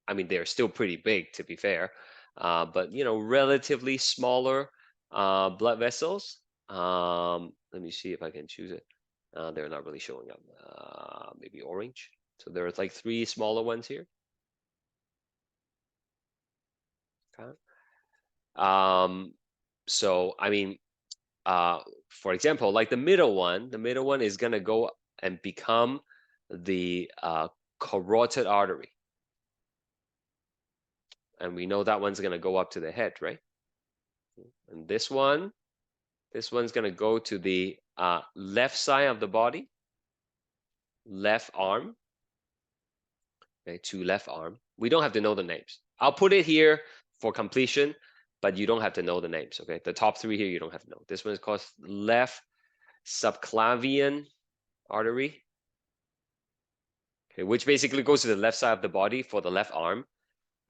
I mean, they're still pretty big, to be fair, but, you know, relatively smaller blood vessels. Let me see if I can choose it. They're not really showing up. Maybe orange. So there's like 3 smaller ones here. Okay. So I mean, for example, like the middle one is gonna go and become the carotid artery. And we know that one's gonna go up to the head, right? And this one's gonna go to the left side of the body, left arm. Okay, to left arm. We don't have to know the names. I'll put it here for completion, but you don't have to know the names. Okay, the top 3 here you don't have to know. This one is called left subclavian artery. Okay, which basically goes to the left side of the body for the left arm.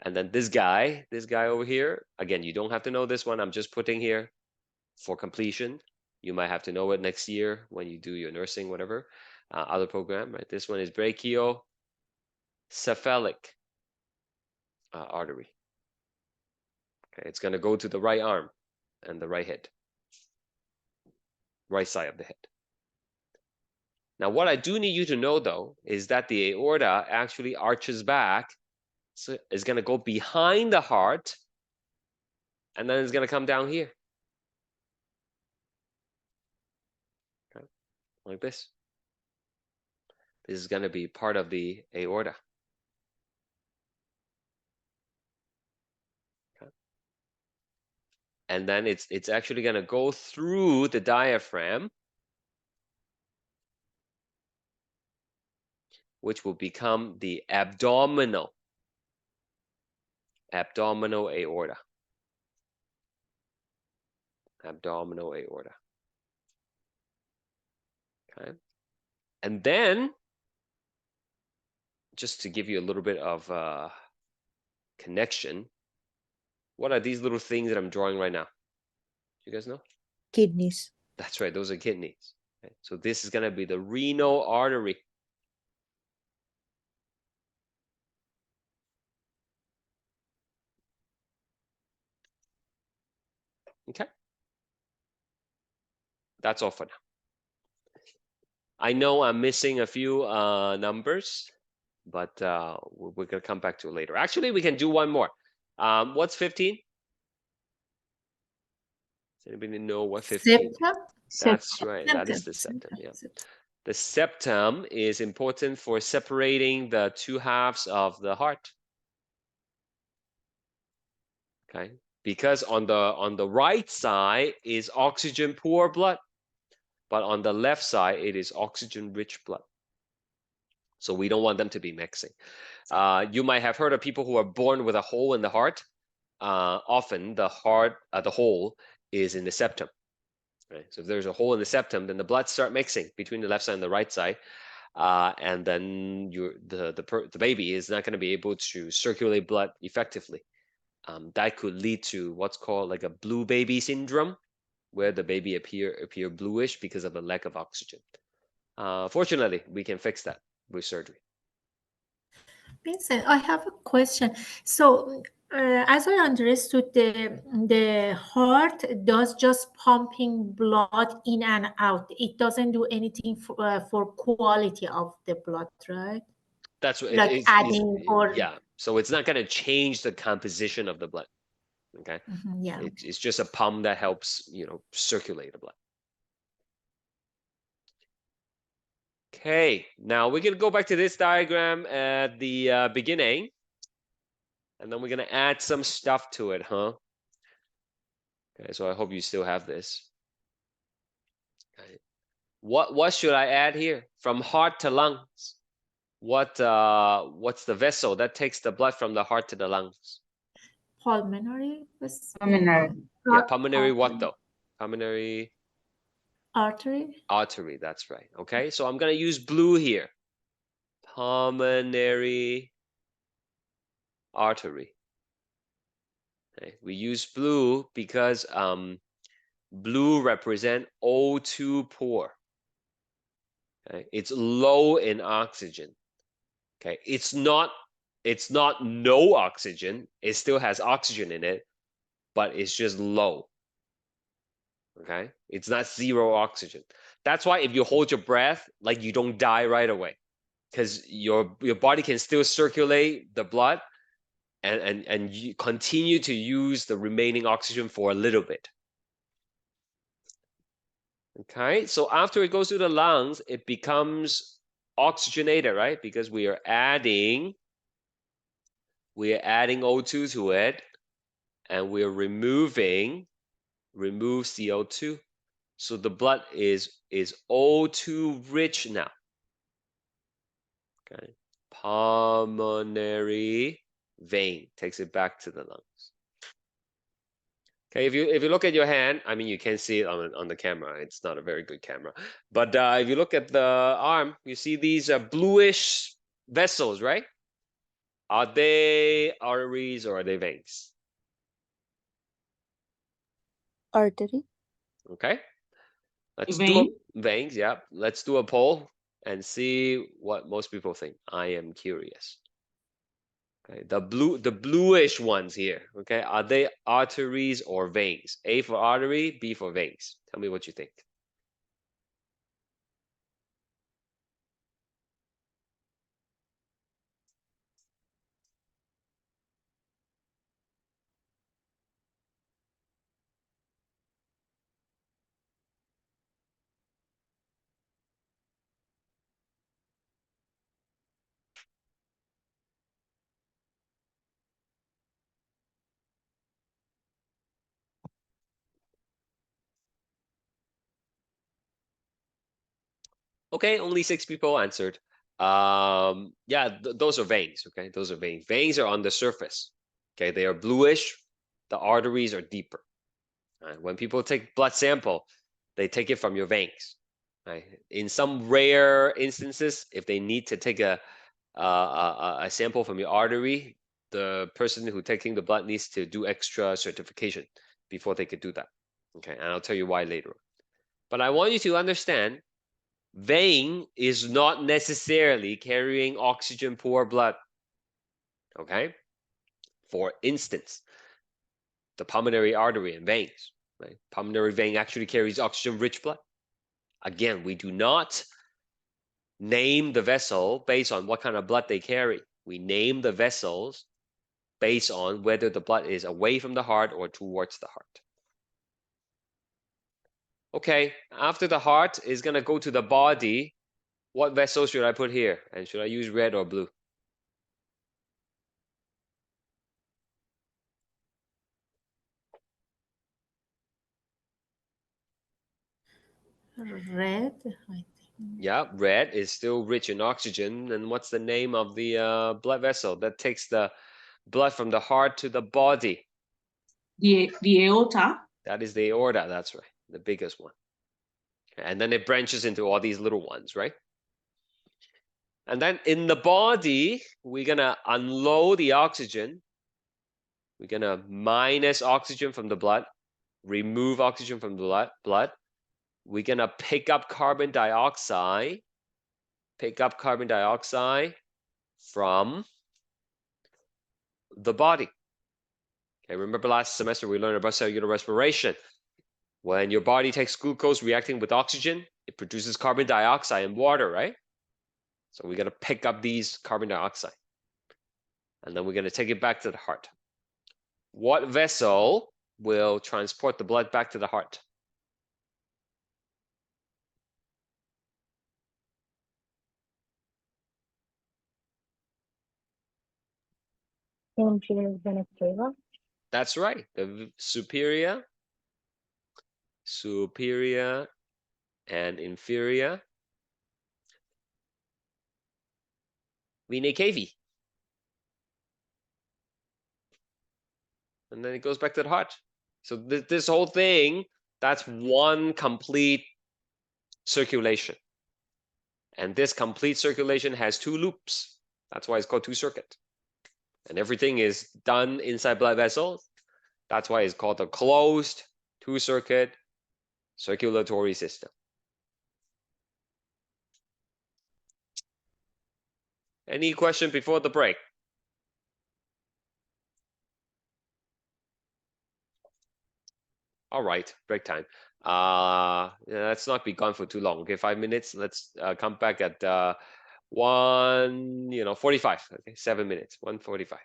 And then this guy over here, again, you don't have to know this one. I'm just putting here for completion. You might have to know it next year when you do your nursing, whatever, other program, right? This one is brachiocephalic artery. Okay, it's gonna go to the right arm and the right head, right side of the head. Now, what I do need you to know, though, is that the aorta actually arches back. So it's going to go behind the heart, and then it's going to come down here. Okay. Like this. This is going to be part of the aorta. Okay. And then it's actually going to go through the diaphragm, which will become the abdominal aorta. Abdominal aorta. Okay. And then, just to give you a little bit of connection, what are these little things that I'm drawing right now? Do you guys know? Kidneys. That's right, those are kidneys. Okay. So this is going to be the renal artery. Okay. That's all for now. I know I'm missing a few numbers, but we're gonna come back to it later. Actually, we can do one more. What's 15? Does anybody know what 15? Septum? That's right. That is the Septum. septum. Yeah. The septum is important for separating the two halves of the heart. Okay. Because on the right side is oxygen poor blood, but on the left side it is oxygen rich blood. So we don't want them to be mixing. You might have heard of people who are born with a hole in the heart. Often the hole is in the septum. Right? So if there's a hole in the septum, then the blood start mixing between the left side and the right side, and then the baby is not going to be able to circulate blood effectively. That could lead to what's called like a blue baby syndrome, where the baby appear bluish because of a lack of oxygen. Fortunately, we can fix that with surgery. Vincent, I have a question. So, as I understood, the heart does just pumping blood in and out. It doesn't do anything for quality of the blood, right? That's what Like adding or yeah. So it's not going to change the composition of the blood. Okay. yeah. It's just a pump that helps, circulate the blood. Okay, now we're gonna go back to this diagram at the beginning, and then we're gonna add some stuff to it, huh? Okay, so I hope you still have this. Okay. What should I add here? From heart to lungs. What's the vessel that takes the blood from the heart to the lungs? Pulmonary. Pulmonary. Yeah, pulmonary what though? Pulmonary artery. artery, that's right. Okay, so I'm gonna use blue here. Pulmonary artery. Okay. We use blue because blue represent O2 poor. Okay. It's low in oxygen. Okay, it's not no oxygen. It still has oxygen in it, but it's just low. Okay, it's not zero oxygen. That's why if you hold your breath, like you don't die right away, because your body can still circulate the blood, and you continue to use the remaining oxygen for a little bit. Okay, so after it goes to the lungs, it becomes oxygenated, right? Because we are adding O2 to it, and we are remove CO2. So the blood is O2 rich now. Okay, pulmonary vein takes it back to the lungs. Okay, if you look at your hand, I mean, you can see it on the camera. It's not a very good camera, but if you look at the arm, you see these bluish vessels, right? Are they arteries or are they veins? Artery. Okay, let's Vein. do veins. Yeah, let's do a poll and see what most people think. I am curious. Okay, the bluish ones here. Okay, are they arteries or veins? A for artery, B for veins. Tell me what you think. Okay, only 6 people answered. Yeah, those are veins. Okay, those are veins. Veins are on the surface. Okay, they are bluish. The arteries are deeper. Right? When people take blood sample, they take it from your veins. Right? In some rare instances, if they need to take a sample from your artery, the person who taking the blood needs to do extra certification before they could do that. Okay, and I'll tell you why later. But I want you to understand, vein is not necessarily carrying oxygen poor blood. Okay, for instance, the pulmonary artery and veins. right? Pulmonary vein actually carries oxygen-rich blood. Again, we do not name the vessel based on what kind of blood they carry. We name the vessels based on whether the blood is away from the heart or towards the heart. Okay, after the heart is gonna go to the body, what vessel should I put here? And should I use red or blue? Red, I think. Yeah, red is still rich in oxygen. And what's the name of the blood vessel that takes the blood from the heart to the body? The aorta. That is the aorta, that's right, the biggest one. And then it branches into all these little ones, right? And then in the body, we're gonna unload the oxygen. We're gonna minus oxygen from the blood, remove oxygen from the blood. We're gonna pick up carbon dioxide from the body. Okay, remember last semester we learned about cellular respiration. When your body takes glucose reacting with oxygen, it produces carbon dioxide and water, right? So we're gonna pick up these carbon dioxide. And then we're gonna take it back to the heart. What vessel will transport the blood back to the heart? That's right, the superior and inferior venae cavae. And then it goes back to the heart. So this whole thing, that's one complete circulation. And this complete circulation has two loops. That's why it's called two-circuit. And everything is done inside blood vessels. That's why it's called a closed two-circuit circulatory system. Any question before the break? All right, break time. Let's not be gone for too long. Okay, 5 minutes. Let's come back at 1:45. Okay, 7 minutes. 1:45.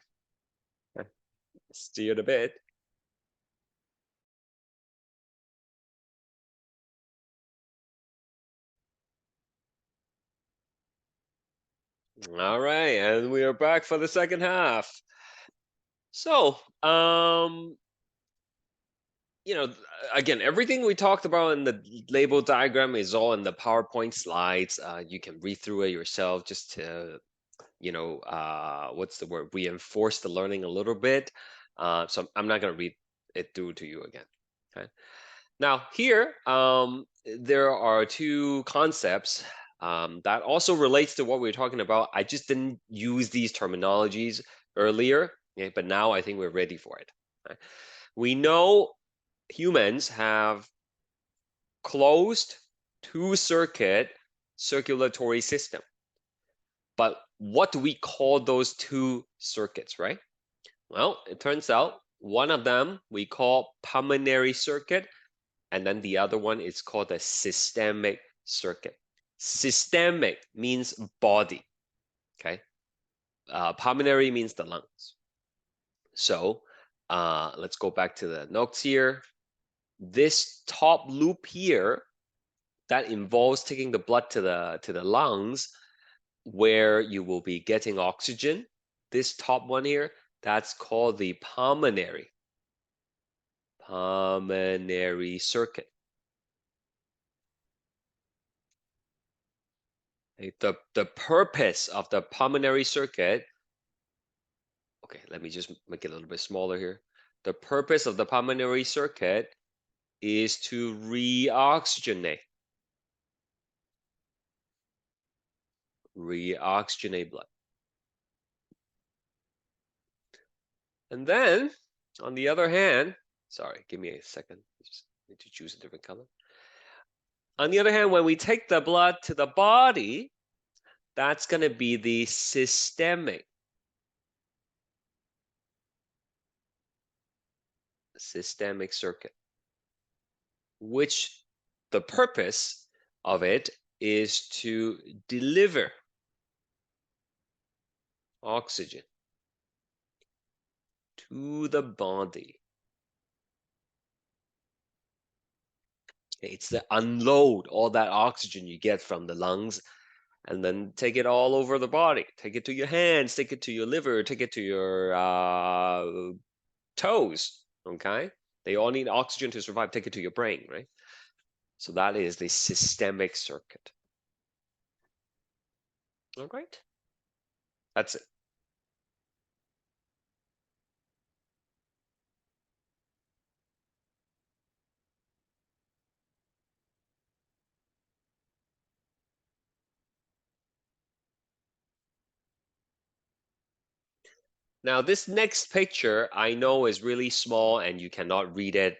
Okay. See you in a bit. All right, and we are back for the second half. So, again, everything we talked about in the label diagram is all in the PowerPoint slides. You can read through it yourself just to, what's the word? Reinforce the learning a little bit. So I'm not going to read it through to you again. Okay. Now here, there are two concepts that also relates to what we were talking about. I just didn't use these terminologies earlier, okay, but now I think we're ready for it. Okay. We know humans have closed two-circuit circulatory system. But what do we call those two circuits, right? Well, it turns out one of them we call pulmonary circuit, and then the other one is called a systemic circuit. Systemic means body, okay? Pulmonary means the lungs. So let's go back to the notes here. This top loop here, that involves taking the blood to the lungs, where you will be getting oxygen. This top one here, that's called the pulmonary circuit. The purpose of the pulmonary circuit, okay, let me just make it a little bit smaller here. The purpose of the pulmonary circuit is to reoxygenate blood. And then, on the other hand, sorry, give me a second. I just need to choose a different color. On the other hand, when we take the blood to the body, that's going to be the systemic circuit. which the purpose of it is to deliver oxygen to the body. It's to unload all that oxygen you get from the lungs and then take it all over the body. Take it to your hands, take it to your liver, take it to your toes, okay? They all need oxygen to survive. Take it to your brain, right? So that is the systemic circuit. All right. That's it. Now, this next picture I know is really small and you cannot read it.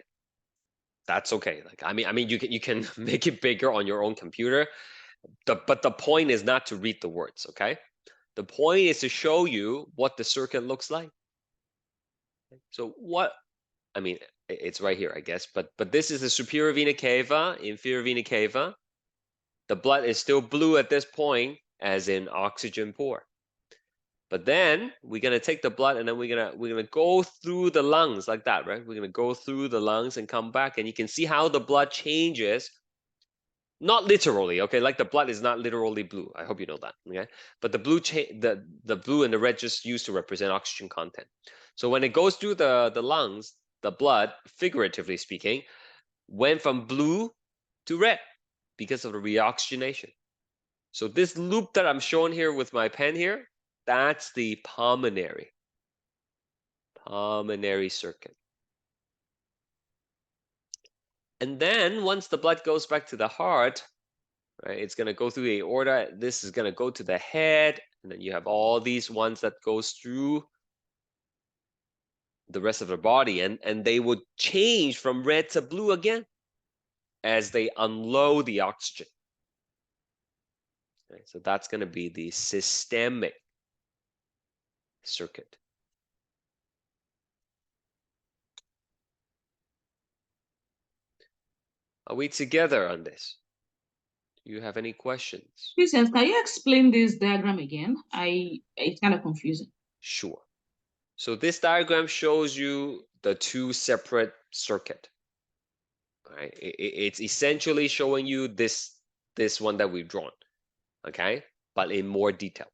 That's okay. Like, I mean, you can make it bigger on your own computer. But the point is not to read the words, okay? The point is to show you what the circuit looks like. So what, I mean, it's right here, I guess, but this is the superior vena cava, inferior vena cava. The blood is still blue at this point, as in oxygen poor. But then we're gonna take the blood and then we're gonna go through the lungs like that, right? We're gonna go through the lungs and come back, and you can see how the blood changes. Not literally, okay? Like the blood is not literally blue. I hope you know that, okay? But the blue the blue and the red just used to represent oxygen content. So when it goes through the lungs, the blood, figuratively speaking, went from blue to red because of the reoxygenation. So this loop that I'm showing here with my pen here, that's the pulmonary circuit. And then once the blood goes back to the heart, right, it's going to go through the aorta. This is going to go to the head. And then you have all these ones that goes through the rest of the body. And they would change from red to blue again as they unload the oxygen. Okay, so that's going to be the systemic circuit. Are we together on this? Do you have any questions? Christian, can you explain this diagram again? It's kind of confusing. Sure. So this diagram shows you the two separate circuit. Right? It's essentially showing you this one that we've drawn, okay? But in more detail.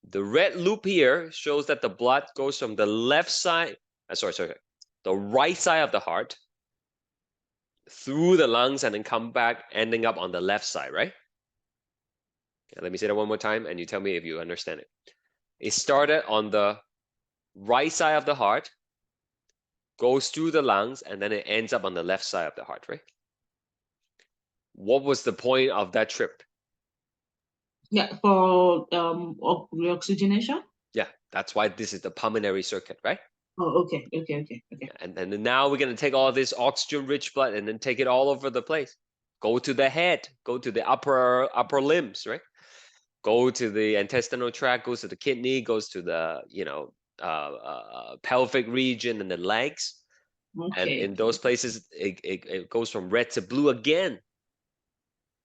The red loop here shows that the blood goes from the left side, the right side of the heart through the lungs and then come back, ending up on the left side, right? Okay, let me say that one more time and you tell me if you understand it. It started on the right side of the heart, goes through the lungs, and then it ends up on the left side of the heart, right? What was the point of that trip? Yeah, for reoxygenation. Yeah, that's why this is the pulmonary circuit, right? Oh, okay. And then now we're gonna take all this oxygen-rich blood and then take it all over the place. Go to the head, go to the upper limbs, right? Go to the intestinal tract, goes to the kidney, goes to the pelvic region and the legs. Okay. And in those places, it goes from red to blue again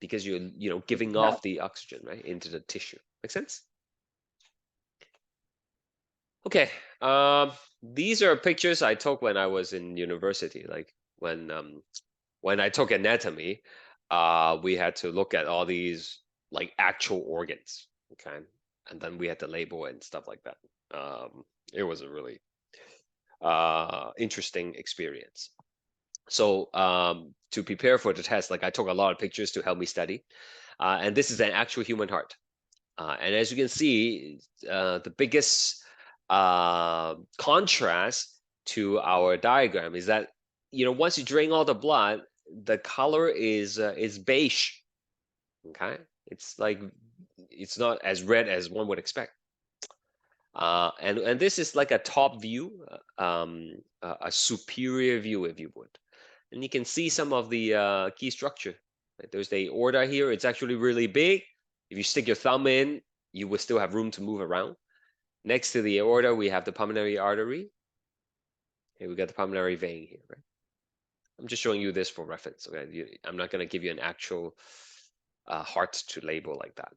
because you're giving off the oxygen, right, into the tissue. Make sense? Okay. These are pictures I took when I was in university. Like when I took anatomy, we had to look at all these like actual organs, okay, and then we had to label and stuff like that. It was a really interesting experience. So to prepare for the test, like I took a lot of pictures to help me study, and this is an actual human heart. And as you can see, the biggest contrast to our diagram is that once you drain all the blood, the color is beige. Okay, it's like it's not as red as one would expect. And this is like a top view, a superior view, if you would. And you can see some of the key structure. Like there's the aorta here. It's actually really big. If you stick your thumb in, you will still have room to move around. Next to the aorta, we have the pulmonary artery. Okay, we got the pulmonary vein here, right? I'm just showing you this for reference. Okay, I'm not going to give you an actual heart to label like that.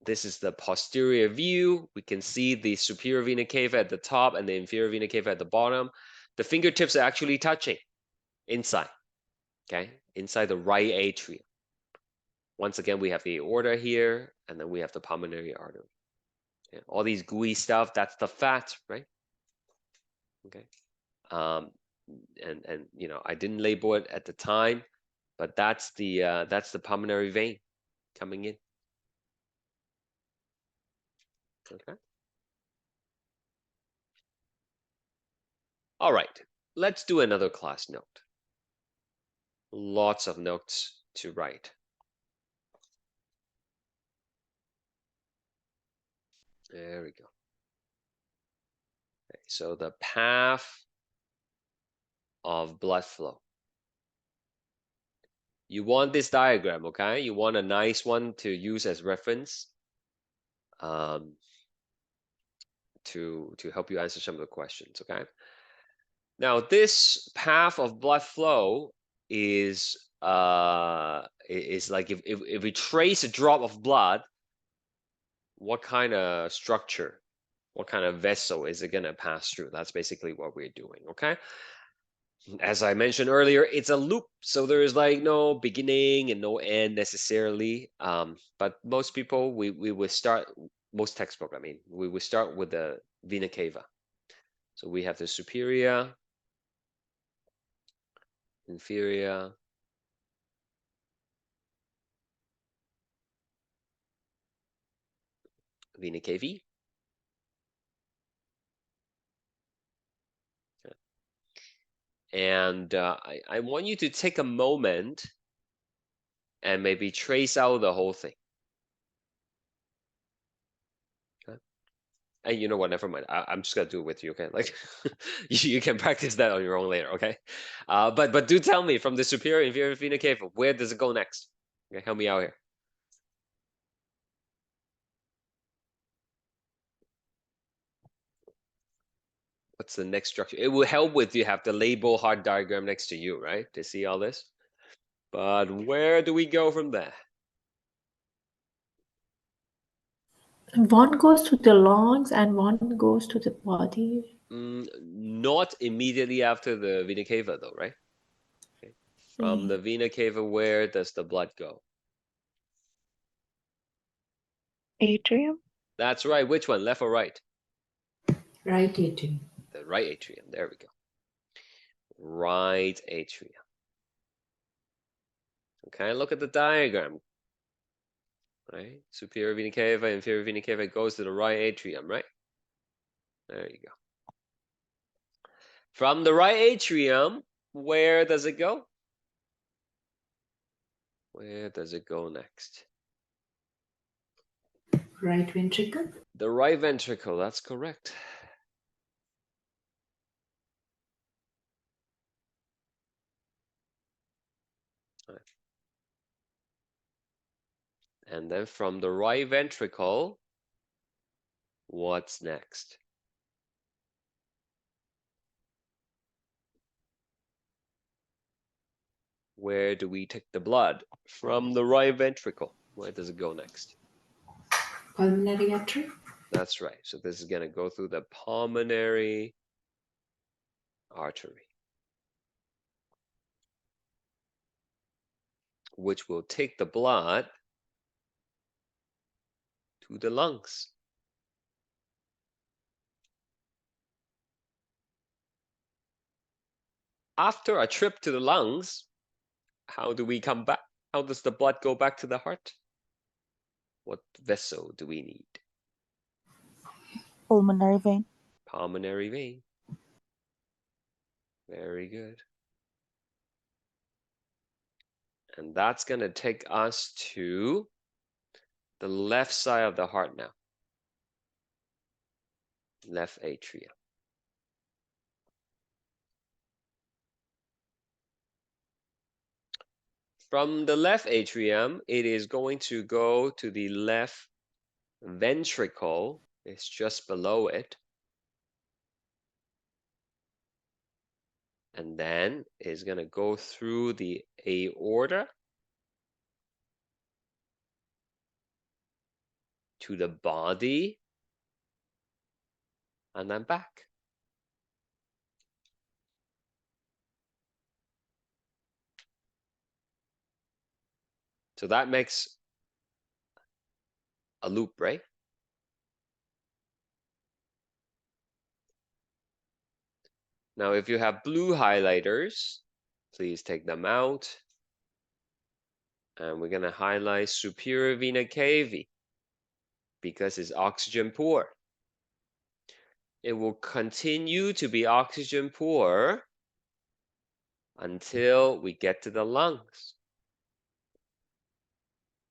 This is the posterior view. We can see the superior vena cava at the top and the inferior vena cava at the bottom. The fingertips are actually touching inside, okay? Inside the right atrium. Once again, we have the aorta here, and then we have the pulmonary artery. Okay? All these gooey stuff, that's the fat, right? Okay. And you know, I didn't label it at the time, but that's the pulmonary vein coming in. Okay. All right, let's do another class note. Lots of notes to write. There we go. Okay, so the path of blood flow. You want this diagram, okay? You want a nice one to use as reference to help you answer some of the questions, okay? Now, this path of blood flow is like if we trace a drop of blood, what kind of structure, what kind of vessel is it gonna pass through? That's basically what we're doing, okay? As I mentioned earlier, it's a loop, so there is like no beginning and no end necessarily. But most people, we would start, most textbook, I mean, we would start with the vena cava. So we have the superior, inferior, vena cava. And I want you to take a moment and maybe trace out the whole thing. Okay? And you know what, never mind. I'm just gonna do it with you, okay? Like you can practice that on your own later, okay? But do tell me from the superior inferior vena cava, where does it go next? Okay, help me out here. What's the next structure? It will help with you have the label heart diagram next to you, right? To see all this. But where do we go from there? One goes to the lungs and one goes to the body. Not immediately after the vena cava though, right? Okay. From the vena cava, where does the blood go? Atrium. That's right. Which one, left or right? Right atrium. The right atrium. There we go. Right atrium. Okay, look at the diagram. Right? Superior vena cava, inferior vena cava goes to the right atrium, right? There you go. From the right atrium, where does it go? Where does it go next? Right ventricle. The right ventricle, that's correct. Right. And then from the right ventricle, what's next? Where do we take the blood? From the right ventricle, where does it go next? Pulmonary artery. That's right. So this is going to go through the pulmonary artery, which will take the blood to the lungs. After a trip to the lungs, how do we come back? How does the blood go back to the heart? What vessel do we need? Pulmonary vein. Pulmonary vein. Very good. And that's going to take us to the left side of the heart now. Left atrium. From the left atrium, it is going to go to the left ventricle. It's just below it. and then is going to go through the aorta to the body and then back. So that makes a loop, right? Now, if you have blue highlighters, please take them out. And we're going to highlight superior vena cava because it's oxygen poor. It will continue to be oxygen poor until we get to the lungs.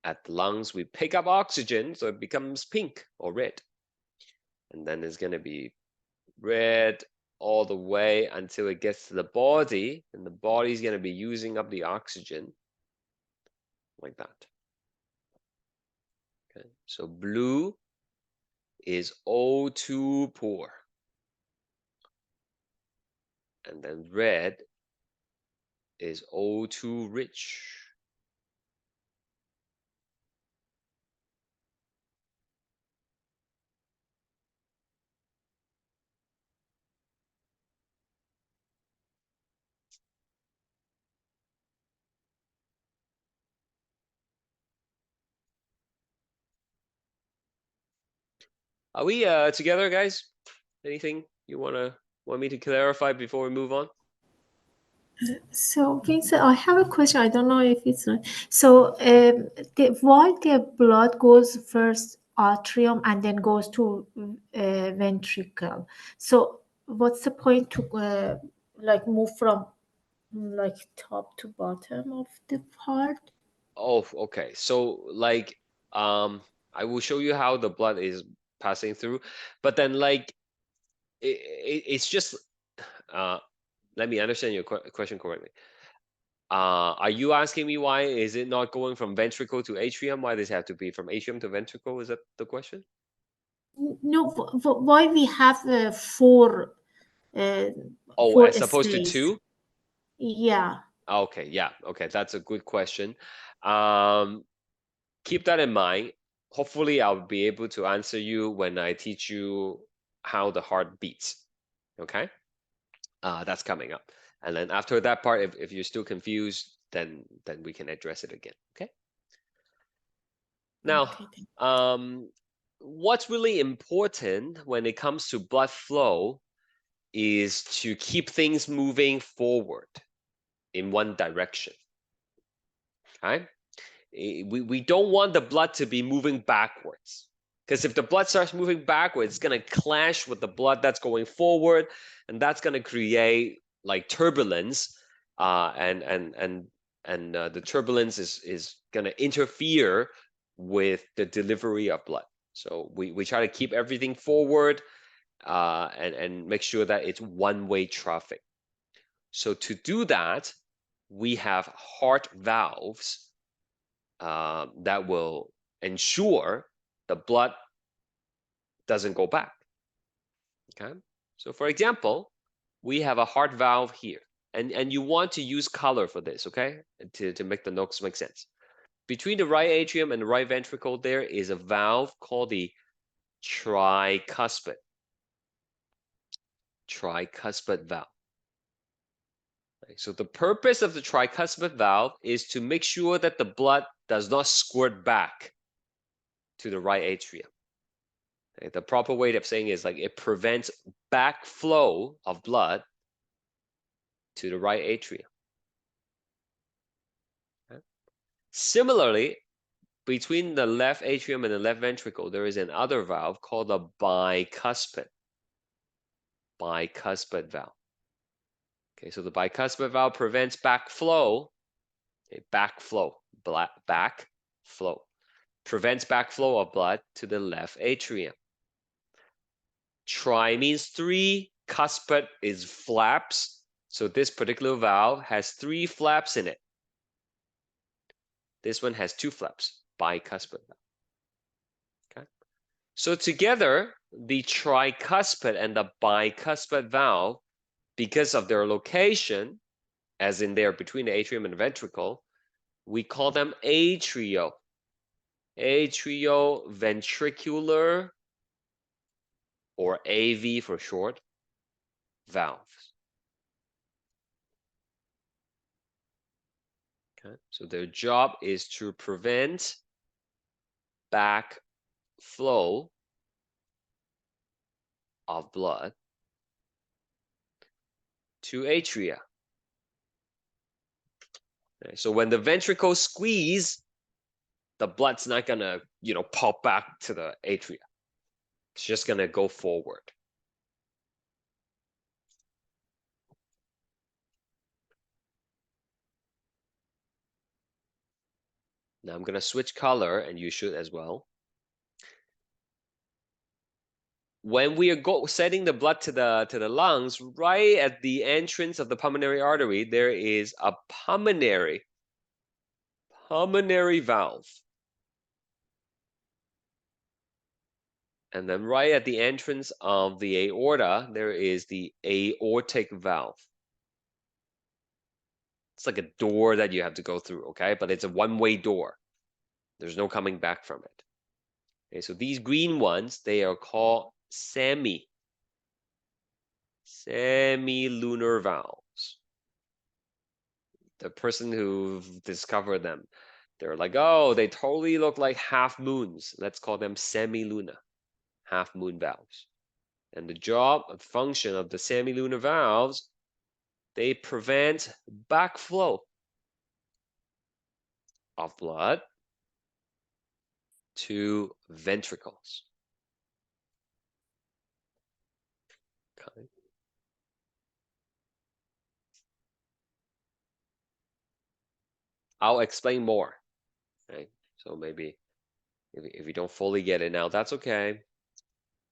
At the lungs, we pick up oxygen, so it becomes pink or red. And then it's going to be red all the way until it gets to the body, and the body is going to be using up the oxygen like that. Okay, so blue is O2 poor, and then red is O2 rich. Are we together, guys? Anything you want me to clarify before we move on? So, Vincent, I have a question. I don't know if it's right. So, why the blood goes first atrium and then goes to ventricle? So, what's the point to like move from like top to bottom of the heart? Oh, okay. So like, I will show you how the blood is passing through, but then like, it's just, let me understand your question correctly. Are you asking me why is it not going from ventricle to atrium? Why does it have to be from atrium to ventricle? Is that the question? No, why we have four Oh, four as opposed to space? two? Yeah. Okay, yeah, okay, that's a good question. Keep that in mind. Hopefully, I'll be able to answer you when I teach you how the heart beats. Okay, that's coming up. And then after that part, if you're still confused, then we can address it again. Okay. Now, Okay, what's really important when it comes to blood flow is to keep things moving forward in one direction. Okay. We don't want the blood to be moving backwards, because if the blood starts moving backwards, it's going to clash with the blood that's going forward, and that's going to create like turbulence, and the turbulence is going to interfere with the delivery of blood. So we try to keep everything forward, and make sure that it's one-way traffic. So to do that, we have heart valves that will ensure the blood doesn't go back. Okay, so for example, we have a heart valve here, and you want to use color for this, okay, to make the notes make sense. Between the right atrium and the right ventricle, there is a valve called the tricuspid valve. Okay, so the purpose of the tricuspid valve is to make sure that the blood does not squirt back to the right atrium. Okay, the proper way of saying is like it prevents backflow of blood to the right atrium. Okay. Similarly, between the left atrium and the left ventricle, there is another valve called the bicuspid valve. Okay, so the bicuspid valve prevents backflow, backflow, prevents backflow of blood to the left atrium. Tri means three, cuspid is flaps. So this particular valve has three flaps in it. This one has two flaps, bicuspid valve. Okay. So together, the tricuspid and the bicuspid valve because of their location, as in there between the atrium and the ventricle, we call them atrioventricular, or AV for short, valves. Okay, so their job is to prevent backflow of blood to atria. Okay, so when the ventricles squeeze, the blood's not gonna, pop back to the atria. It's just gonna go forward. Now I'm gonna switch color, and you should as well. When we are sending the blood to the lungs, right at the entrance of the pulmonary artery, there is a pulmonary valve. And then right at the entrance of the aorta, there is the aortic valve. It's like a door that you have to go through, okay? But it's a one-way door. There's no coming back from it. Okay, so these green ones, they are called semilunar valves. The person who discovered them, they're like, oh, they totally look like half moons. Let's call them semilunar, half moon valves. And the job and function of the semilunar valves, they prevent backflow of blood to ventricles. Okay. I'll explain more. Okay, so maybe if you don't fully get it now, that's okay.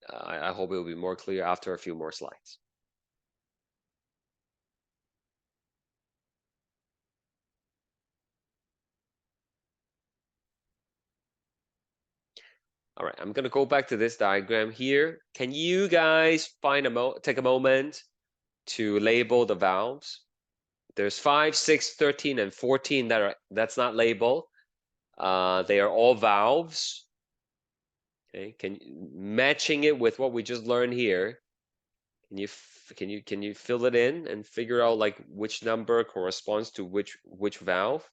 I hope it will be more clear after a few more slides. All right, I'm gonna go back to this diagram here. Can you guys take a moment to label the valves? There's 5, 6, 13, and 14 that's not labeled. They are all valves. Okay, matching it with what we just learned here. Can you fill it in and figure out like which number corresponds to which valve?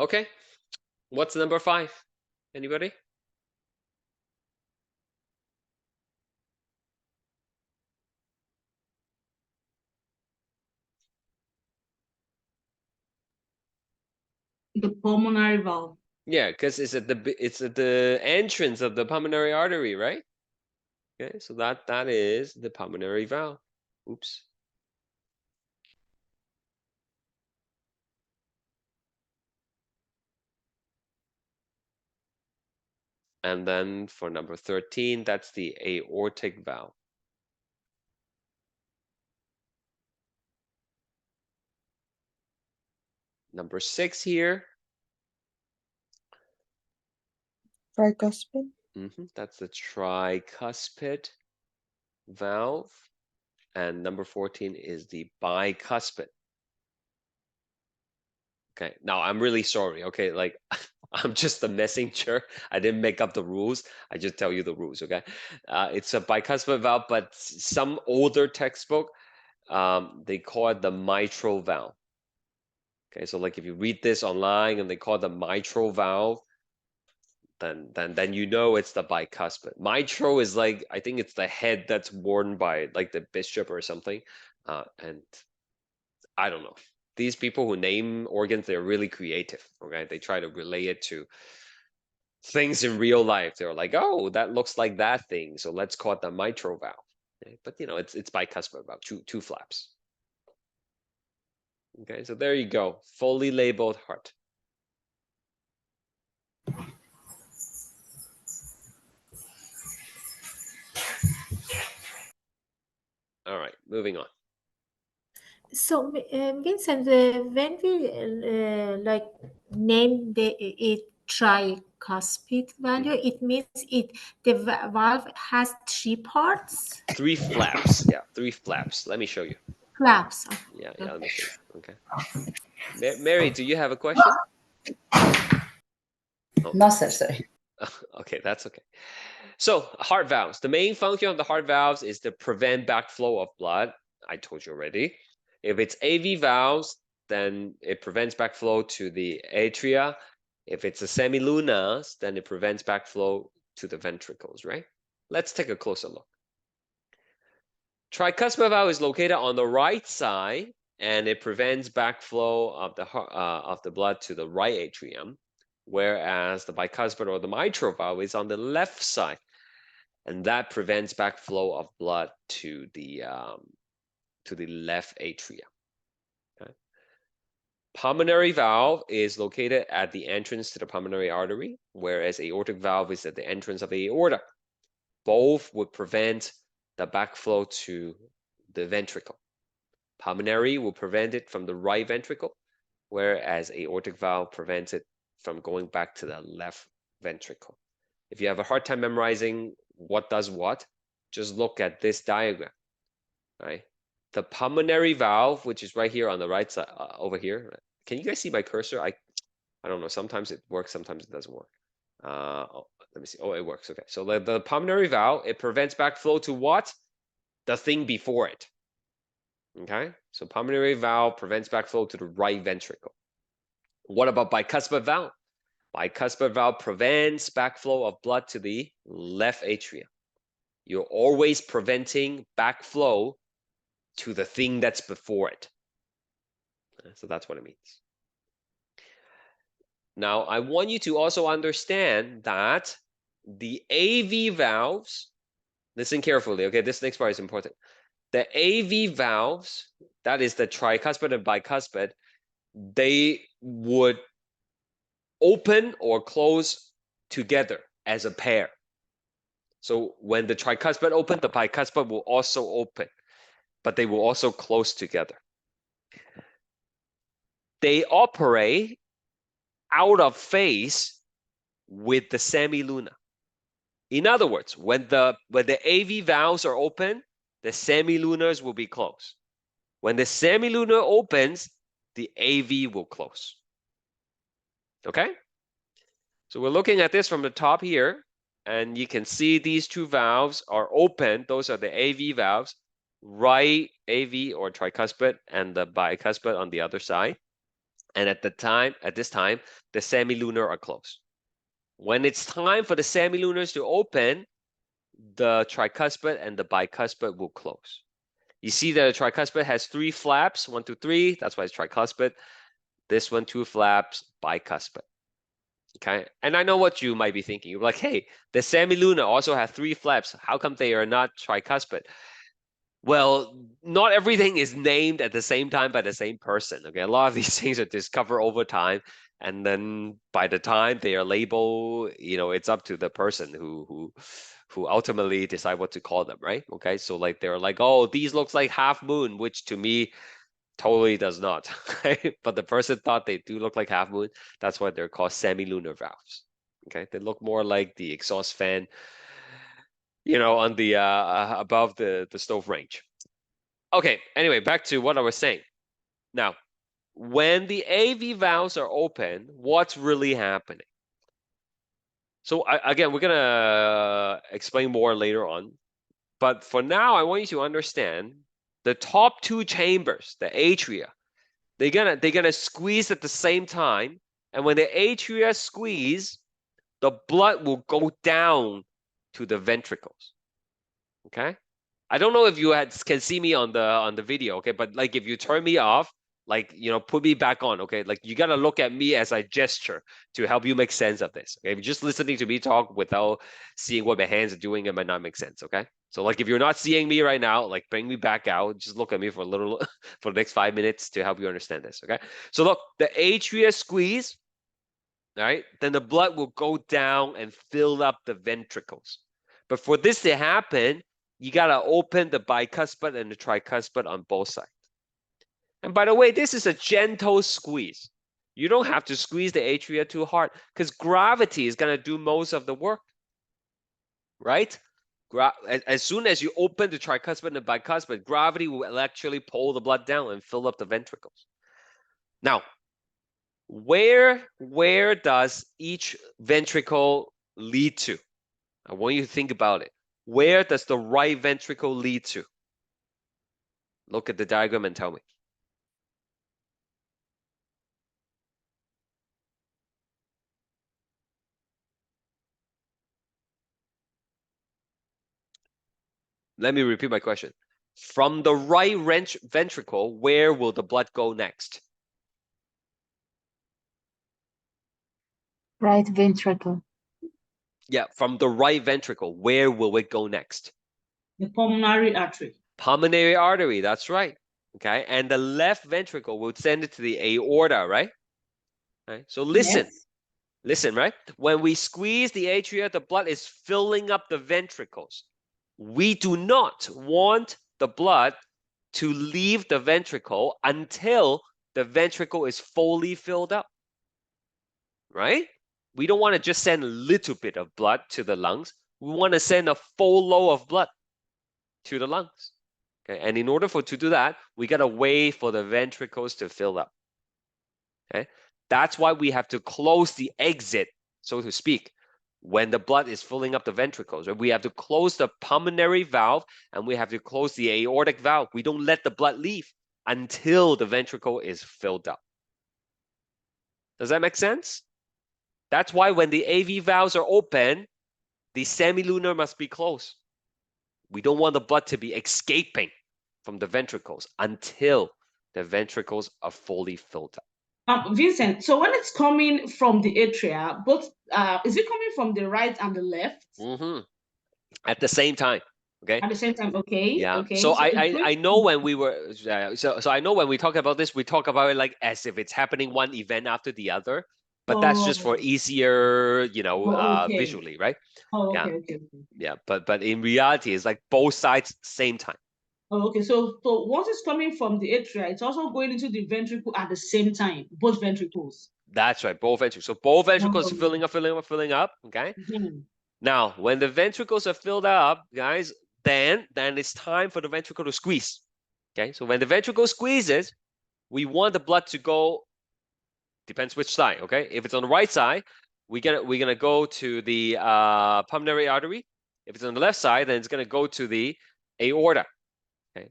Okay, what's number 5? Anybody? The pulmonary valve. Yeah, because it's at the entrance of the pulmonary artery, right? Okay, so that is the pulmonary valve. Oops. And then for number 13, that's the aortic valve. Number 6 here. Tricuspid. That's the tricuspid valve. And number 14 is the bicuspid. Okay, now I'm really sorry. Okay, like I'm just the messenger. I didn't make up the rules. I just tell you the rules. Okay, it's a bicuspid valve, but some older textbook, they call it the mitral valve. Okay, so like if you read this online and they call it the mitral valve, then you know it's the bicuspid. Mitral is like, I think it's the head that's worn by like the bishop or something, and I don't know. These people who name organs, they're really creative. Okay, they try to relate it to things in real life. They're like, oh, that looks like that thing, so let's call it the mitral valve. Okay? But it's bicuspid valve, two flaps. Okay, so there you go, fully labeled heart. All right, moving on. So, Vincent, when we like name it tricuspid value, it means the valve has three parts. 3 flaps. Yeah, 3 flaps. Let me show you. Flaps. Yeah, Okay. let me show you. Okay. Mary, do you have a question? Oh. No, sir, sorry. Okay, that's okay. So heart valves. The main function of the heart valves is to prevent backflow of blood. I told you already. If it's AV valves, then it prevents backflow to the atria. If it's a semilunas, then it prevents backflow to the ventricles, right? Let's take a closer look. Tricuspid valve is located on the right side, and it prevents backflow of the blood to the right atrium, whereas the bicuspid or the mitral valve is on the left side, and that prevents backflow of blood to the left atrium. Okay. Pulmonary valve is located at the entrance to the pulmonary artery, whereas aortic valve is at the entrance of the aorta. Both would prevent the backflow to the ventricle. Pulmonary will prevent it from the right ventricle, whereas aortic valve prevents it from going back to the left ventricle. If you have a hard time memorizing what does what, just look at this diagram, right? The pulmonary valve, which is right here on the right side, over here. Can you guys see my cursor? I don't know. Sometimes it works, sometimes it doesn't work. Let me see. Oh, it works. Okay. So the pulmonary valve, it prevents backflow to what? The thing before it. Okay. So pulmonary valve prevents backflow to the right ventricle. What about bicuspid valve? Bicuspid valve prevents backflow of blood to the left atrium. You're always preventing backflow to the thing that's before it. So that's what it means. Now, I want you to also understand that the AV valves, listen carefully, okay? This next part is important. The AV valves, that is the tricuspid and bicuspid, they would open or close together as a pair. So when the tricuspid opens, the bicuspid will also open, but they will also close together. They operate out of phase with the semiluna. In other words, when the AV valves are open, the semilunars will be closed. When the semilunar opens, the AV will close. Okay? So we're looking at this from the top here, and you can see these two valves are open. Those are the AV valves, right AV or tricuspid, and the bicuspid on the other side. And at this time, the semilunar are closed. When it's time for the semilunars to open, the tricuspid and the bicuspid will close. You see that the tricuspid has 3 flaps, 1, 2, 3. That's why it's tricuspid. This one, 2 flaps, bicuspid. Okay, and I know what you might be thinking. You're like, hey, the semiluna also has 3 flaps. How come they are not tricuspid? Well, not everything is named at the same time by the same person. Okay, a lot of these things are discovered over time, and then by the time they are labeled, it's up to the person who ultimately decide what to call them, right? Okay, so like they're like, oh, these looks like half moon, which to me totally does not. Right? But the person thought they do look like half moon. That's why they're called semilunar valves. Okay, they look more like the exhaust fan, on the above the stove range. Okay, anyway, back to what I was saying. Now, when the AV valves are open, what's really happening? So again, we're gonna explain more later on. But for now, I want you to understand the top 2 chambers, the atria, they're gonna squeeze at the same time. And when the atria squeeze, the blood will go down to the ventricles. Okay? I don't know if you can see me on the video, okay? But like if you turn me off, Like, put me back on, okay? Like, you got to look at me as I gesture to help you make sense of this, okay? If you're just listening to me talk without seeing what my hands are doing, it might not make sense, okay? So, like, if you're not seeing me right now, like, bring me back out. Just look at me for a little, for the next 5 minutes to help you understand this, okay? So, look, the atria squeeze, all right? Then the blood will go down and fill up the ventricles. But for this to happen, you got to open the bicuspid and the tricuspid on both sides. And by the way, this is a gentle squeeze. You don't have to squeeze the atria too hard because gravity is going to do most of the work, right? As soon as you open the tricuspid and the bicuspid, gravity will actually pull the blood down and fill up the ventricles. Now, where does each ventricle lead to? I want you to think about it. Where does the right ventricle lead to? Look at the diagram and tell me. Let me repeat my question. From the right ventricle, where will the blood go next? Right ventricle. Yeah, from the right ventricle, where will it go next? The pulmonary artery. Pulmonary artery, that's right. Okay, and the left ventricle will send it to the aorta, right? Right. So listen, Yes. listen, right? When we squeeze the atria, the blood is filling up the ventricles. We do not want the blood to leave the ventricle until the ventricle is fully filled up, right? We don't want to just send a little bit of blood to the lungs. We want to send a full load of blood to the lungs. Okay, and in order to do that, we got to wait for the ventricles to fill up. Okay, that's why we have to close the exit, so to speak, when the blood is filling up the ventricles. Right? We have to close the pulmonary valve and we have to close the aortic valve. We don't let the blood leave until the ventricle is filled up. Does that make sense? That's why when the AV valves are open, the semilunar must be closed. We don't want the blood to be escaping from the ventricles until the ventricles are fully filled up. Vincent, so when it's coming from the atria, both is it coming from the right and the left? At the same time, okay? At the same time, okay. Yeah. Okay. So I know when we were so I know when we talk about this, we talk about it like as if it's happening one event after the other, but that's just for easier, okay. visually, right? Oh, Yeah. okay. Yeah, but in reality, it's like both sides same time. Oh, okay. So once it's coming from the atria, it's also going into the ventricle at the same time, both ventricles. That's right, both ventricles. So both ventricles are filling up, okay? Now, when the ventricles are filled up, guys, then it's time for the ventricle to squeeze. Okay, so when the ventricle squeezes, we want the blood to go, depends which side, okay? If it's on the right side, we're gonna go to the pulmonary artery. If it's on the left side, then it's gonna go to the aorta. Okay,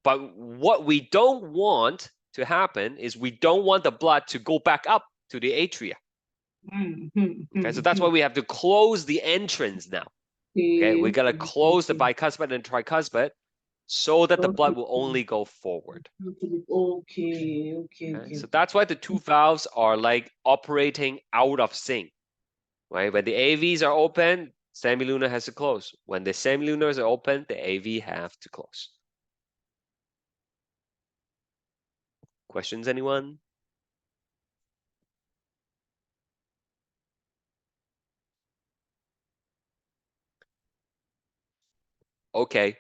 but what we don't want to happen is we don't want the blood to go back up to the atria. Okay, so that's why we have to close the entrance now. Okay, we gotta close the bicuspid and tricuspid so that the blood will only go forward. Okay. So that's why the two valves are like operating out of sync. Right? When the AVs are open, semilunar has to close. When the semilunars are open, the AV have to close. Questions, anyone? Okay.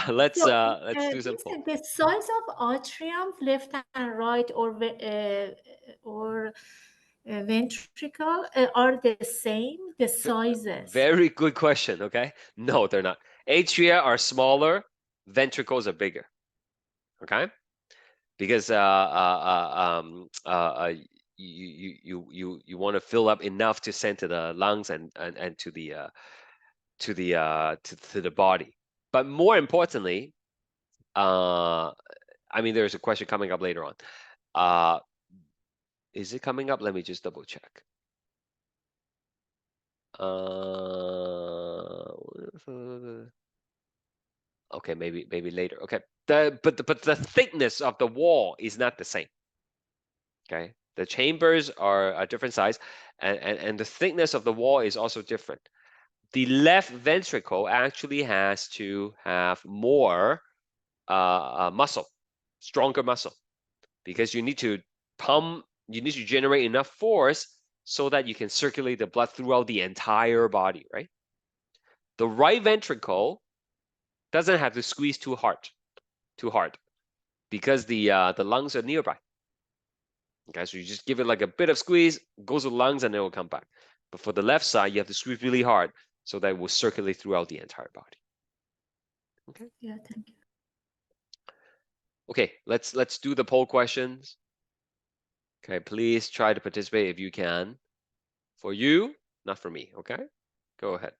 Let's do some polls. The size of atrium, left and right, or ventricle are the same. The sizes. Very good question. Okay. No, they're not. Atria are smaller. Ventricles are bigger. Okay. Because you want to fill up enough to send to the lungs and to the body. But more importantly, I mean, there's a question coming up later on. Is it coming up? Let me just double check. Okay, maybe later. Okay, but the thickness of the wall is not the same. Okay, the chambers are a different size, and the thickness of the wall is also different. The left ventricle actually has to have more muscle, stronger muscle, because you need to pump, you need to generate enough force so that you can circulate the blood throughout the entire body, right? The right ventricle doesn't have to squeeze too hard, because the lungs are nearby. Okay, so you just give it like a bit of squeeze, goes to the lungs, and it will come back. But for the left side, you have to squeeze really hard so that it will circulate throughout the entire body. Okay. Yeah, thank you. Okay, let's do the poll questions. Okay, please try to participate if you can. For you, not for me, okay? Go ahead.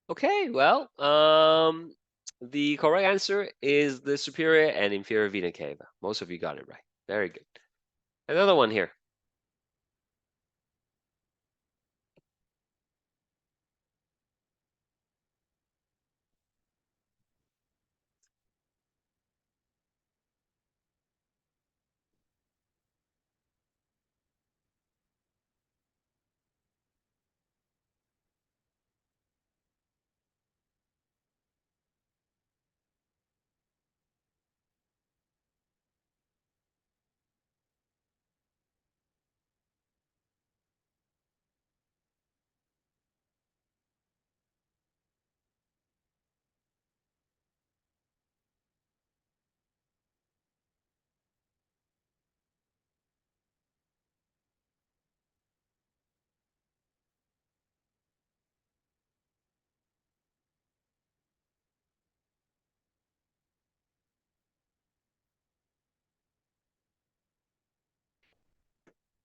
Okay, well, the correct answer is the superior and inferior vena cava. Most of you got it right. Very good. Another one here.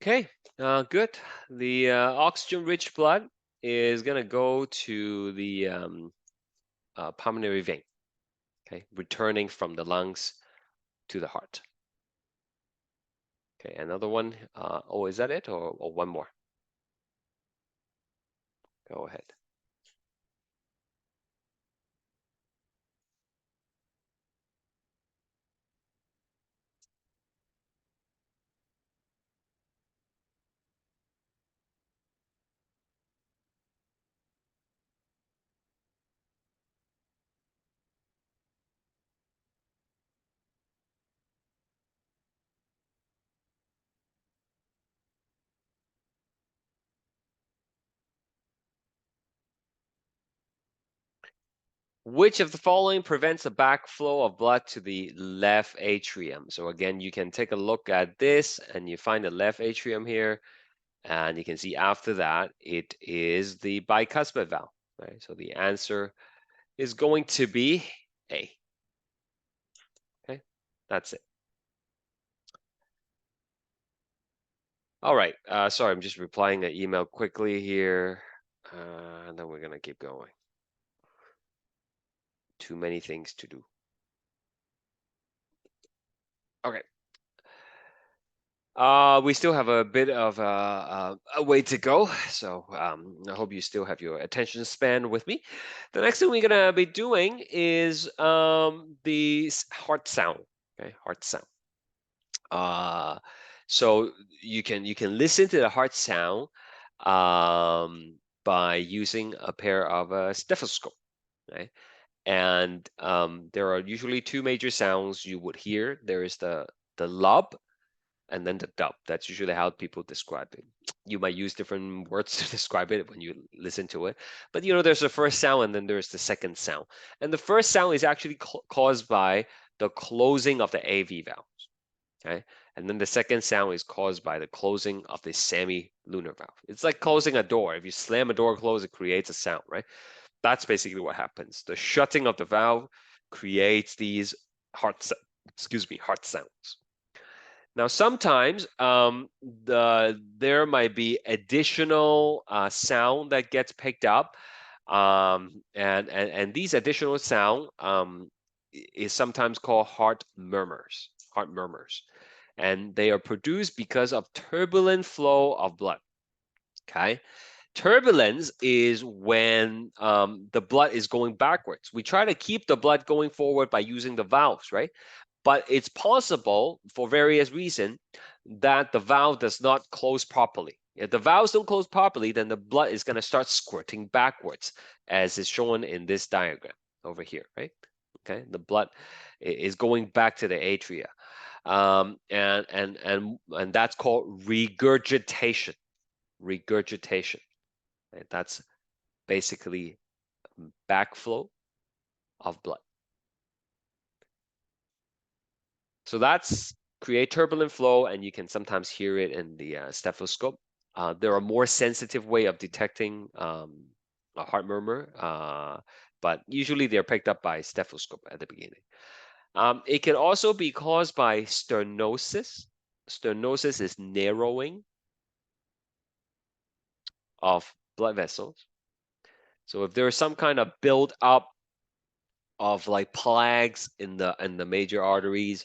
Okay, good. The oxygen-rich blood is gonna go to the pulmonary vein. Okay, returning from the lungs to the heart. Okay, another one. Oh, is that it, or one more? Go ahead. Which of the following prevents the backflow of blood to the left atrium? So again, you can take a look at this and you find the left atrium here, and you can see after that, it is the bicuspid valve, right? So the answer is going to be A. Okay, that's it. All right, sorry, I'm just replying an email quickly here, and then we're gonna keep going. Too many things to do. Okay. We still have a bit of a way to go, so I hope you still have your attention span with me. The next thing we're gonna be doing is the heart sound. Okay, heart sound. So you can listen to the heart sound by using a pair of a stethoscope, right? And there are usually two major sounds you would hear. There is the lub, and then the dub. That's usually how people describe it. You might use different words to describe it when you listen to it. But you know, there's the first sound and then there's the second sound. And the first sound is actually caused by the closing of the AV valves. Okay. And then the second sound is caused by the closing of the semi-lunar valve. It's like closing a door. If you slam a door closed, it creates a sound, right? That's basically what happens. The shutting of the valve creates these heart sounds. Now, sometimes there might be additional sound that gets picked up, and these additional sound is sometimes called heart murmurs. And they are produced because of turbulent flow of blood. Okay. Turbulence is when the blood is going backwards. We try to keep the blood going forward by using the valves, right? But it's possible for various reasons that the valve does not close properly. If the valves don't close properly, then the blood is going to start squirting backwards, as is shown in this diagram over here, right? Okay, the blood is going back to the atria, and that's called regurgitation. Regurgitation. Right? That's basically backflow of blood. So that's create turbulent flow, and you can sometimes hear it in the stethoscope. There are more sensitive way of detecting a heart murmur, but usually they're picked up by stethoscope at the beginning. It can also be caused by stenosis. Stenosis is narrowing of blood vessels. So if there is some kind of build up of like plaques in the major arteries,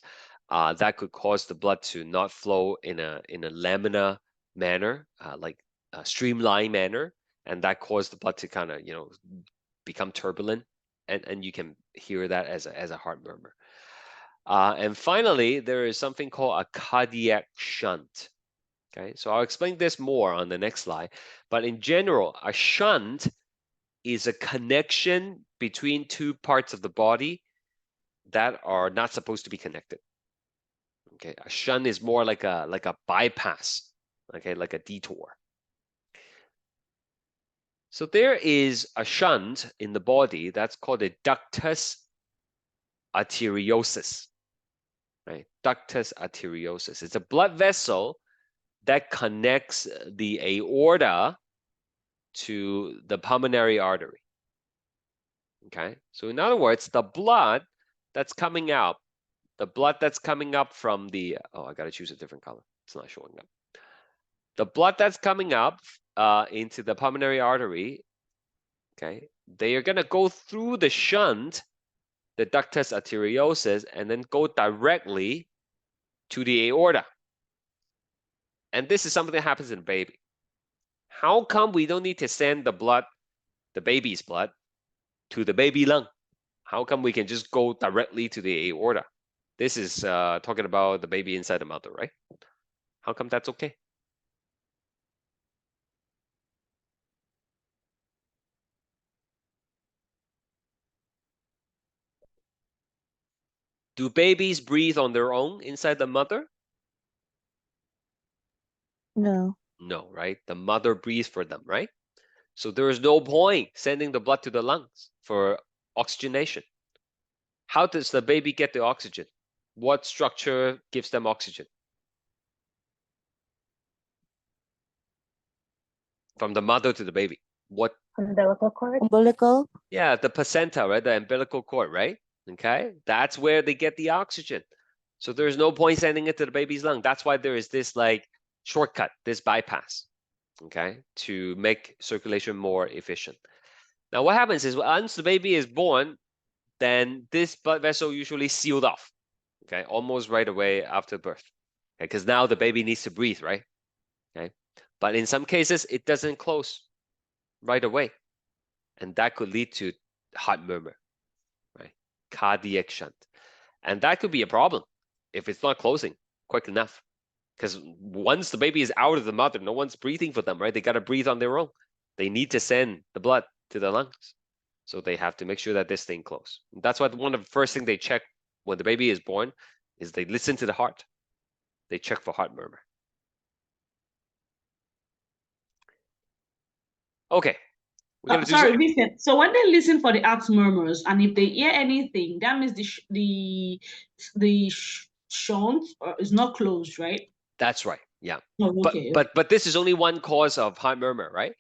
that could cause the blood to not flow in a laminar manner, like a streamlined manner, and that caused the blood to kind of become turbulent, and you can hear that as a heart murmur. And finally, there is something called a cardiac shunt. Okay, so I'll explain this more on the next slide. But in general, a shunt is a connection between two parts of the body that are not supposed to be connected. Okay, a shunt is more like a bypass, okay, like a detour. So there is a shunt in the body that's called a ductus arteriosus, right? Ductus arteriosus. It's a blood vessel that connects the aorta to the pulmonary artery. Okay, so in other words, the blood that's coming out from the, oh, I gotta choose a different color. It's not showing up. The blood that's coming up into the pulmonary artery, okay, they are gonna go through the shunt, the ductus arteriosus, and then go directly to the aorta. And this is something that happens in a baby. How come we don't need to send the blood, the baby's blood, to the baby lung? How come we can just go directly to the aorta? This is talking about the baby inside the mother, right? How come that's okay? Do babies breathe on their own inside the mother? No. No, right? The mother breathes for them, right? So there is no point sending the blood to the lungs for oxygenation. How does the baby get the oxygen? What structure gives them oxygen? From the mother to the baby. What? Umbilical cord. Umbilical? Yeah, the placenta, right? The umbilical cord, right? Okay, that's where they get the oxygen. So there's no point sending it to the baby's lung. That's why there is this like shortcut, this bypass, okay, to make circulation more efficient. Now, what happens is once the baby is born, then this blood vessel usually sealed off, okay, almost right away after birth, because now the baby needs to breathe, right? Okay, but in some cases it doesn't close right away, and that could lead to heart murmur, right? Cardiac shunt, and that could be a problem if it's not closing quick enough. Because once the baby is out of the mother, no one's breathing for them, right? They got to breathe on their own. They need to send the blood to the lungs. So they have to make sure that this thing close. That's why one of the first things they check when the baby is born is they listen to the heart. they check for heart murmur. Okay, we're gonna do Sorry, Vincent. So when they listen for the heart murmurs, and if they hear anything, that means the shunt is not closed, right? That's right. Yeah. Oh, okay. But this is only one cause of heart murmur, right?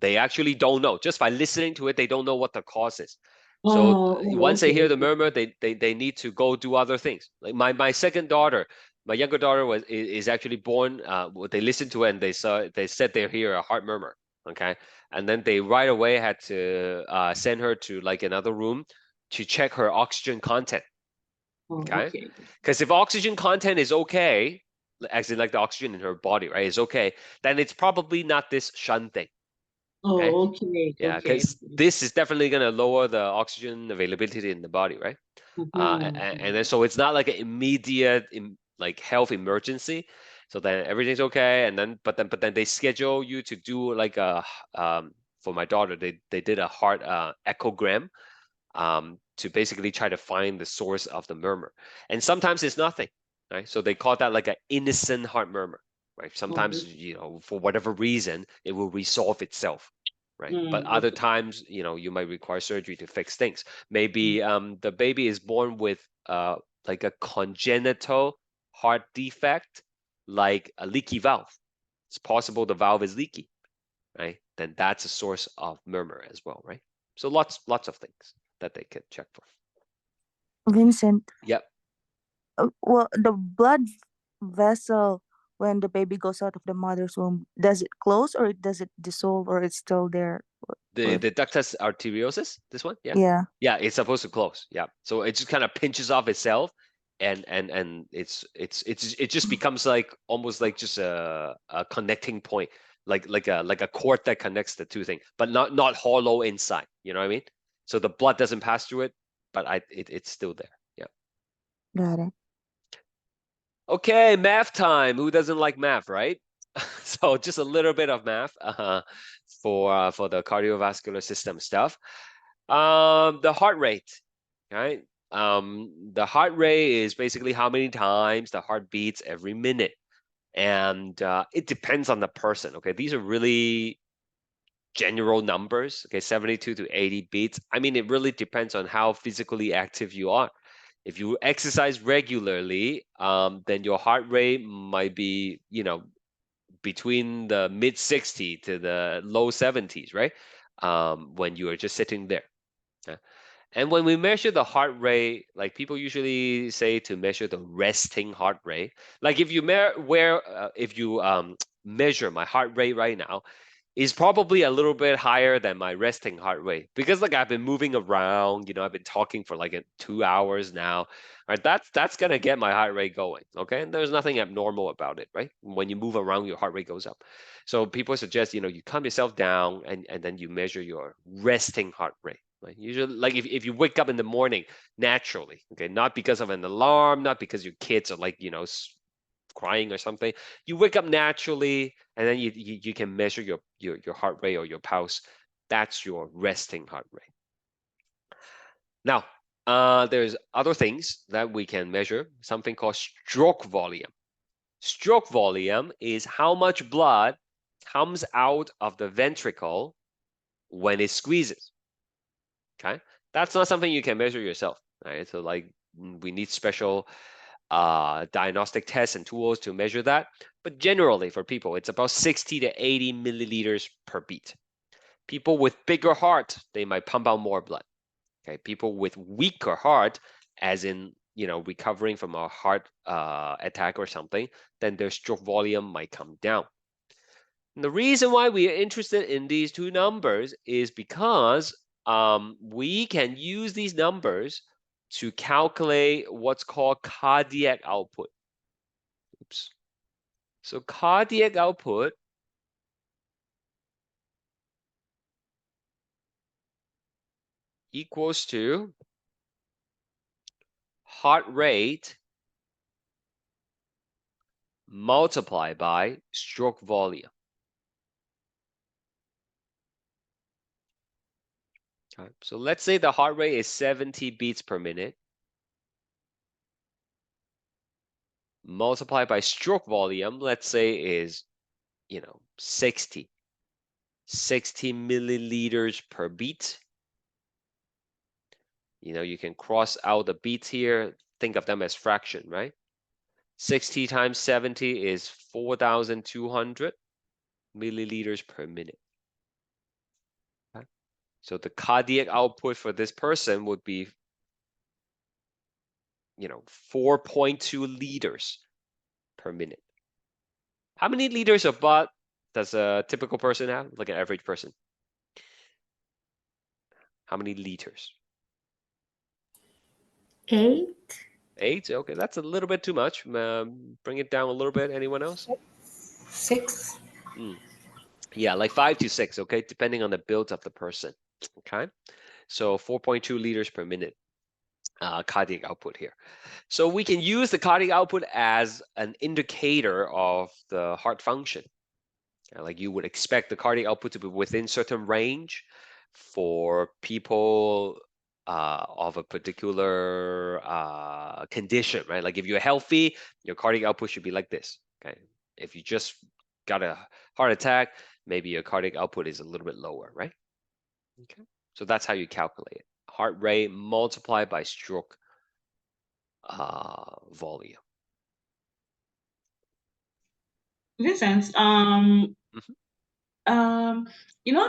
They actually don't know. Just by listening to it, they don't know what the cause is. So once they Okay. hear the murmur, they need to go do other things. Like my second daughter, my younger daughter is actually born. They listened to it and they said they hear a heart murmur. Okay, and then they right away had to send her to like another room to check her oxygen content. Okay, because if oxygen content is okay, actually like the oxygen in her body, right, is okay, then it's probably not this shunt thing. Okay. Okay. Yeah, because this is definitely going to lower the oxygen availability in the body, right? And then so it's not like an immediate like health emergency. So then everything's okay, and then but then they schedule you to do like a for my daughter they did a heart echogram to basically try to find the source of the murmur. And sometimes it's nothing, right? So they call that like an innocent heart murmur, right? Sometimes, for whatever reason, it will resolve itself, right? But other times, you might require surgery to fix things. Maybe the baby is born with like a congenital heart defect, like a leaky valve. It's possible the valve is leaky, right? Then that's a source of murmur as well, right? So lots of things that they could check for. Vincent. Yep. Well, the blood vessel when the baby goes out of the mother's womb, does it close or does it dissolve or it's still there? The ductus arteriosus, this one, Yeah. Yeah, it's supposed to close. Yeah, so it just kind of pinches off itself, and it just becomes like almost like just a connecting point, like a cord that connects the two things, but not hollow inside. You know what I mean? So the blood doesn't pass through it, but it's still there. Yeah. Got it. Okay, math time. Who doesn't like math, right? So just a little bit of math for the cardiovascular system stuff. The heart rate, right? The heart rate is basically how many times the heart beats every minute, and it depends on the person. Okay, these are really general numbers. Okay, 72 to 80 beats. I mean, it really depends on how physically active you are. If you exercise regularly, then your heart rate might be, between the mid 60 to the low 70s, right? When you are just sitting there. And when we measure the heart rate, like people usually say to measure the resting heart rate. Like if you measure my heart rate right now, is probably a little bit higher than my resting heart rate because like I've been moving around, I've been talking for like 2 hours now, right? That's gonna get my heart rate going, okay? And there's nothing abnormal about it, right? When you move around, your heart rate goes up. So people suggest, you calm yourself down and then you measure your resting heart rate. Right? Usually, like if you wake up in the morning naturally, okay, not because of an alarm, not because your kids are like, crying or something, you wake up naturally, and then you can measure your heart rate or your pulse. That's your resting heart rate. Now, there's other things that we can measure, something called stroke volume. Stroke volume is how much blood comes out of the ventricle when it squeezes. Okay, that's not something you can measure yourself, right? So like we need special diagnostic tests and tools to measure that. But generally for people, it's about 60 to 80 milliliters per beat. People with bigger heart, they might pump out more blood. Okay, people with weaker heart, as in recovering from a heart attack or something, then their stroke volume might come down. And the reason why we are interested in these two numbers is because we can use these numbers to calculate what's called cardiac output. Oops. So cardiac output equals to heart rate multiplied by stroke volume. Okay. So let's say the heart rate is 70 beats per minute multiplied by stroke volume, let's say is, 60 milliliters per beat. You can cross out the beats here, think of them as fraction, right? 60 times 70 is 4,200 milliliters per minute. Okay? So the cardiac output for this person would be 4.2 liters per minute. How many liters of blood does a typical person have? Like an average person. How many liters? 8. 8? Okay, that's a little bit too much. Bring it down a little bit. Anyone else? 6. Yeah, like 5 to 6, okay, depending on the build of the person. Okay, so 4.2 liters per minute cardiac output here. So we can use the cardiac output as an indicator of the heart function. Like you would expect the cardiac output to be within certain range for people of a particular condition, right? Like if you're healthy, your cardiac output should be like this. Okay, if you just got a heart attack, maybe your cardiac output is a little bit lower, right? Okay, so that's how you calculate it. Heart rate multiplied by stroke volume. Vincent, Mhm.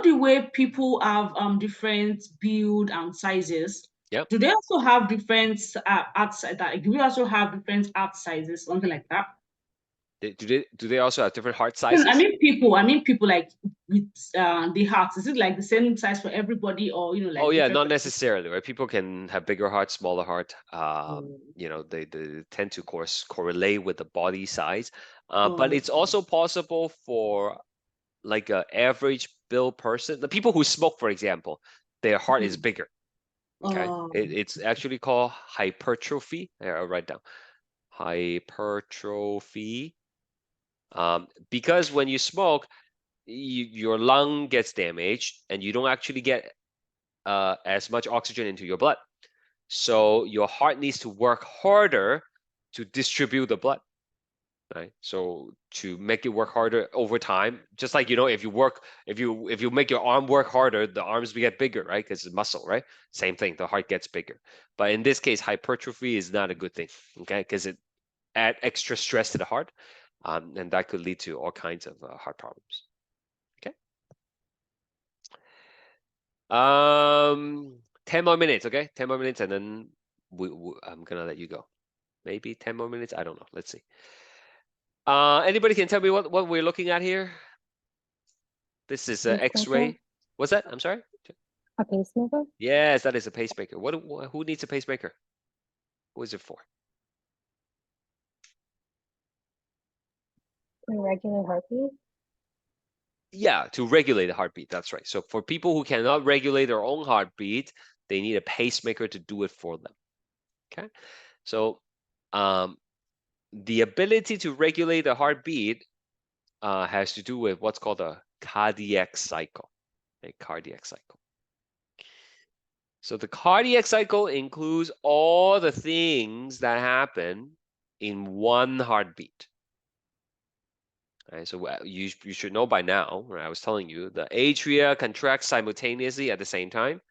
the way people have different build and sizes. Yep. Do they also have different art size? Do we also have different art sizes, something like that? Do they also have different heart I sizes? mean people like with the hearts. Is it like the same size for everybody, or like Oh yeah, different? not necessarily, right? People can have bigger heart, smaller heart. Oh. They tend to correlate with the body size. But Oh. it's also possible for like an average build person. The people who smoke, for example, their heart is bigger. Okay, Oh. it's actually called hypertrophy. Here, I'll write down hypertrophy. Because when you smoke, your lung gets damaged, and you don't actually get as much oxygen into your blood. So your heart needs to work harder to distribute the blood, right? So to make it work harder over time, just like if you make your arm work harder, the arms get bigger, right? Because it's muscle, right? Same thing, the heart gets bigger. But in this case, hypertrophy is not a good thing, okay? Because it add extra stress to the heart, and that could lead to all kinds of heart problems. Okay. 10 more minutes, okay? 10 more minutes, and then I'm gonna let you go. Maybe 10 more minutes. I don't know. Let's see. Anybody can tell me what we're looking at here? This is an X-ray. What's that? I'm sorry. A pacemaker? Yes, that is a pacemaker. Who needs a pacemaker? Who is it for? Irregular heartbeat? Yeah, to regulate the heartbeat. That's right. So for people who cannot regulate their own heartbeat, they need a pacemaker to do it for them. Okay. So the ability to regulate the heartbeat has to do with what's called a cardiac cycle. A cardiac cycle. So the cardiac cycle includes all the things that happen in one heartbeat. Right, so you should know by now, right? I was telling you, the atria contracts simultaneously at the same time,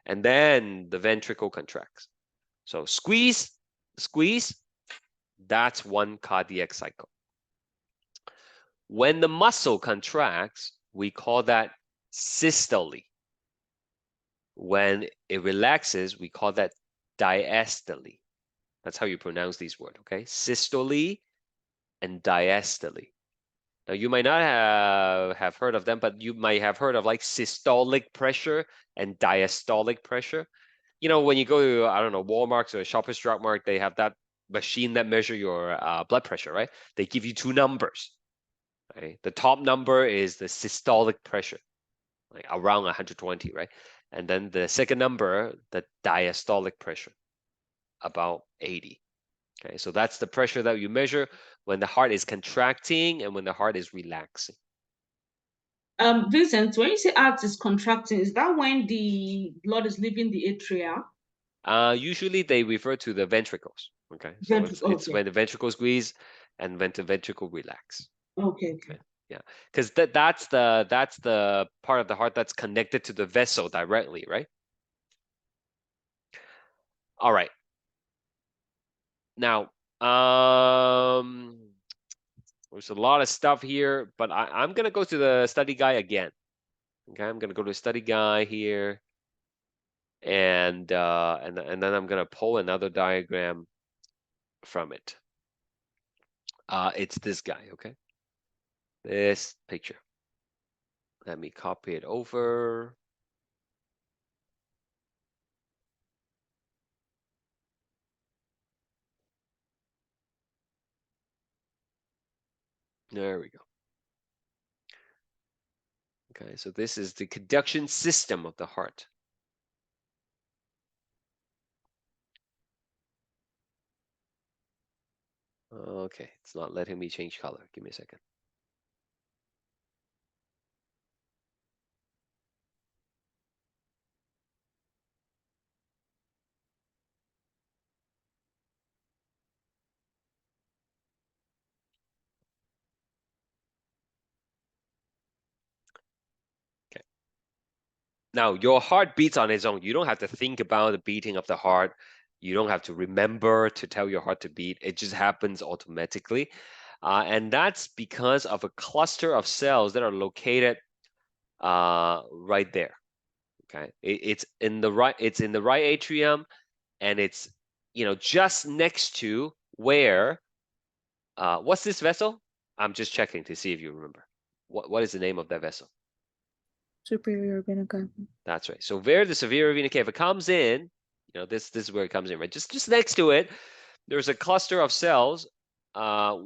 and then the ventricle contracts. So squeeze, that's one cardiac cycle. When the muscle contracts, we call that systole. When it relaxes, we call that diastole. That's how you pronounce these words, okay? Systole and diastole. Now, you might not have heard of them, but you might have heard of like systolic pressure and diastolic pressure. When you go to, I don't know, Walmart or Shoppers Drug Mart, they have that machine that measure your blood pressure, right? They give you two numbers. Right? The top number is the systolic pressure, like around 120, right? And then the second number, the diastolic pressure, about 80. Okay, so that's the pressure that you measure when the heart is contracting and when the heart is relaxing. Vincent, when you say heart is contracting, is that when the blood is leaving the atria? Usually they refer to the ventricles. Okay, so it's when the ventricles squeeze and when the ventricle relax. Okay. Yeah, because that's the part of the heart that's connected to the vessel directly, right? All right. Now, there's a lot of stuff here, but I'm gonna go to the study guide again. Okay, I'm gonna go to the study guide here, and then I'm gonna pull another diagram from it. It's this guy, okay? This picture. Let me copy it over. There we go. Okay, so this is the conduction system of the heart. Okay, it's not letting me change color. Give me a second. Okay. Now, your heart beats on its own. You don't have to think about the beating of the heart. You don't have to remember to tell your heart to beat. It just happens automatically. And that's because of a cluster of cells that are located right there. Okay, it's in the right atrium, and it's just next to where what's this vessel? I'm just checking to see if you remember. What is the name of that vessel? Superior vena cava. That's right. So where the superior vena cava comes in, this is where it comes in, right? Just next to it, there's a cluster of cells,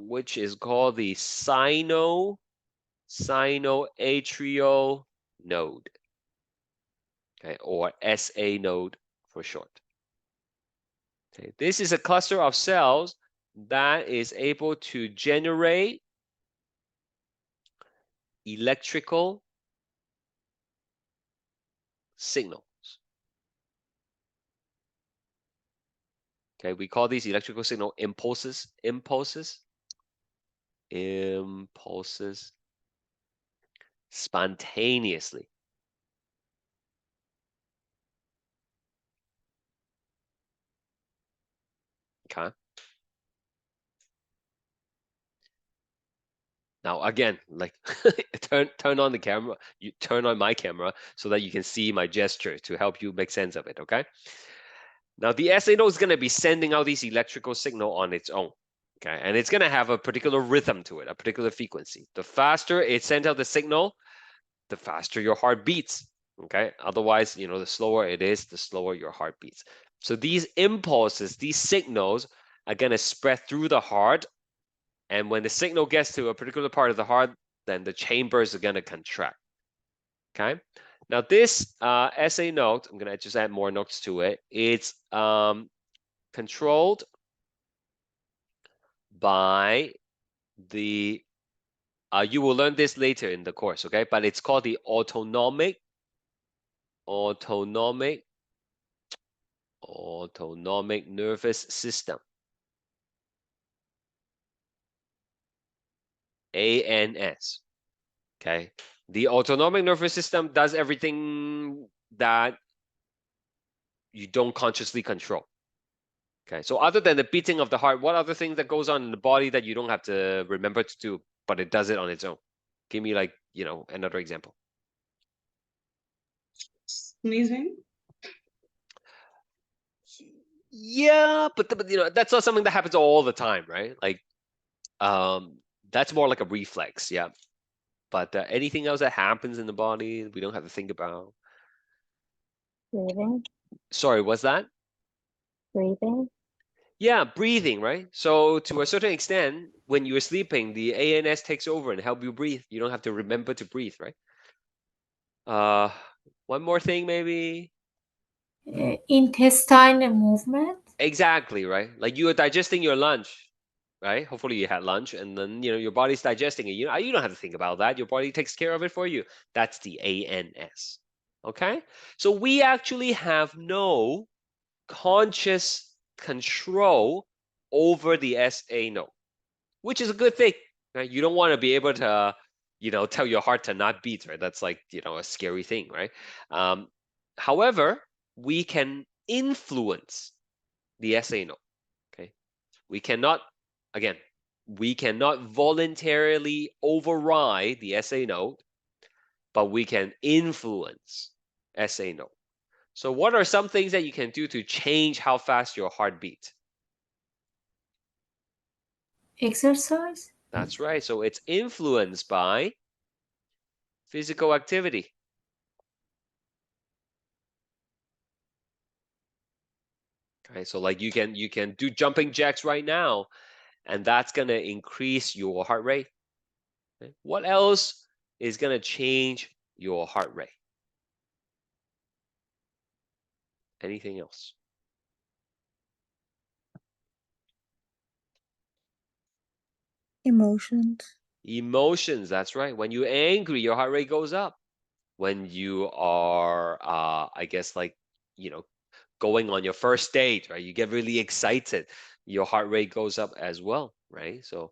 which is called the sinoatrial node. Okay, or SA node for short. Okay, this is a cluster of cells that is able to generate electrical signals. Okay, we call these electrical signal impulses spontaneously. Okay. Now again, like turn on the camera, you turn on my camera so that you can see my gesture to help you make sense of it, okay? Now the SA node is going to be sending out these electrical signal on its own, okay? And it's going to have a particular rhythm to it, a particular frequency. The faster it sends out the signal, the faster your heart beats, okay? Otherwise, the slower it is, the slower your heart beats. So these impulses, these signals are going to spread through the heart. And when the signal gets to a particular part of the heart, then the chambers are going to contract, okay? Now this SA node, I'm going to just add more notes to it. It's controlled by the, you will learn this later in the course, okay? But it's called the autonomic nervous system. ANS. Okay. The autonomic nervous system does everything that you don't consciously control. Okay. So other than the beating of the heart, what other things that goes on in the body that you don't have to remember to do, but it does it on its own? Give me another example. Sneezing. Yeah, but that's not something that happens all the time, right? Like, that's more like a reflex, yeah. But anything else that happens in the body, we don't have to think about. Breathing. Sorry, what's that? Breathing. Yeah, breathing, right? So to a certain extent, when you're sleeping, the ANS takes over and help you breathe. You don't have to remember to breathe, right? One more thing, maybe. Intestine movement. Exactly, right? Like you are digesting your lunch, right? Hopefully you had lunch, and then your body's digesting it. You don't have to think about that. Your body takes care of it for you. That's the ANS. Okay? So we actually have no conscious control over the SA node, which is a good thing, right? You don't want to be able to, tell your heart to not beat, right? That's like, a scary thing, right? However, we can influence the SA node, okay? We cannot voluntarily override the SA node, but we can influence SA node. So what are some things that you can do to change how fast your heart beats? Exercise? That's right. So it's influenced by physical activity. Okay, so like you can do jumping jacks right now, and that's gonna increase your heart rate. Okay. What else is gonna change your heart rate? Anything else? Emotions. Emotions, that's right. When you're angry, your heart rate goes up. When you are, I guess, like, going on your first date, right? You get really excited, your heart rate goes up as well, right? So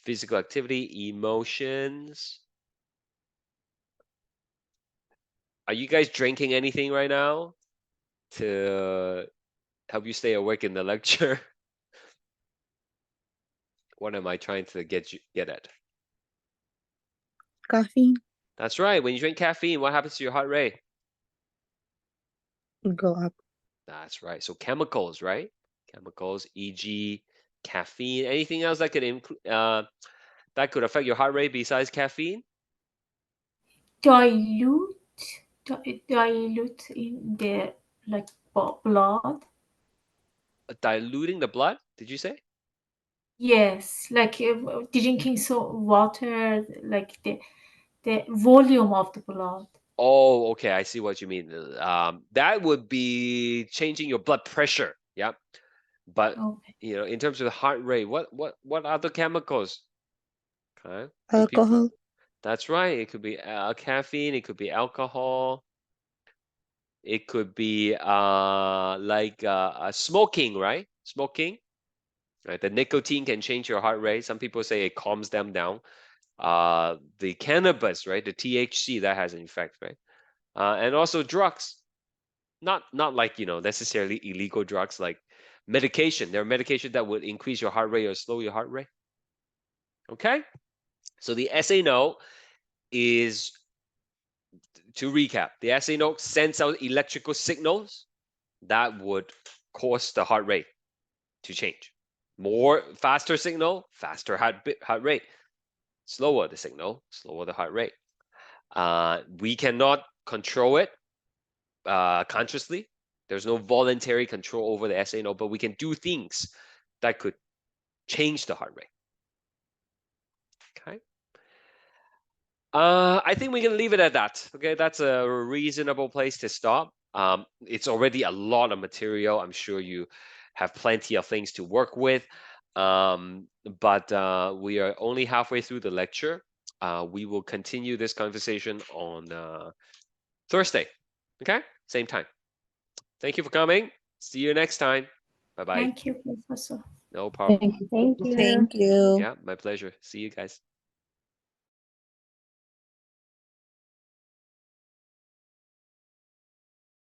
physical activity, emotions. Are you guys drinking anything right now to help you stay awake in the lecture? What am I trying to get at? Caffeine. That's right. When you drink caffeine, what happens to your heart rate? Go up. That's right. So chemicals, right? Chemicals, e.g., caffeine. Anything else that could affect your heart rate besides caffeine? Dilute? Dilute in the like blood? Diluting the blood, did you say? Yes, like drinking so water, like the volume of the blood. Oh, okay. I see what you mean. That would be changing your blood pressure. Yeah. But Okay. in terms of the heart rate, what other chemicals? Okay. Alcohol. That's right. It could be caffeine. It could be alcohol. It could be like smoking, right? Smoking, right? The nicotine can change your heart rate. Some people say it calms them down. The cannabis, right? The THC, that has an effect, right? And also drugs, not like necessarily illegal drugs, like medication. There are medications that would increase your heart rate or slow your heart rate. Okay, so the SA node is, to recap, the SA node sends out electrical signals that would cause the heart rate to change. Faster signal, faster heart rate. Slower the signal, slower the heart rate. We cannot control it consciously. There's no voluntary control over the SA node, but we can do things that could change the heart rate. Okay. I think we can leave it at that. Okay, that's a reasonable place to stop. It's already a lot of material. I'm sure you have plenty of things to work with. But we are only halfway through the lecture. We will continue this conversation on Thursday. Okay, same time. Thank you for coming. See you next time. Bye-bye. Thank you, Professor. No problem. Thank you. Thank you. Thank you. Yeah, my pleasure. See you guys.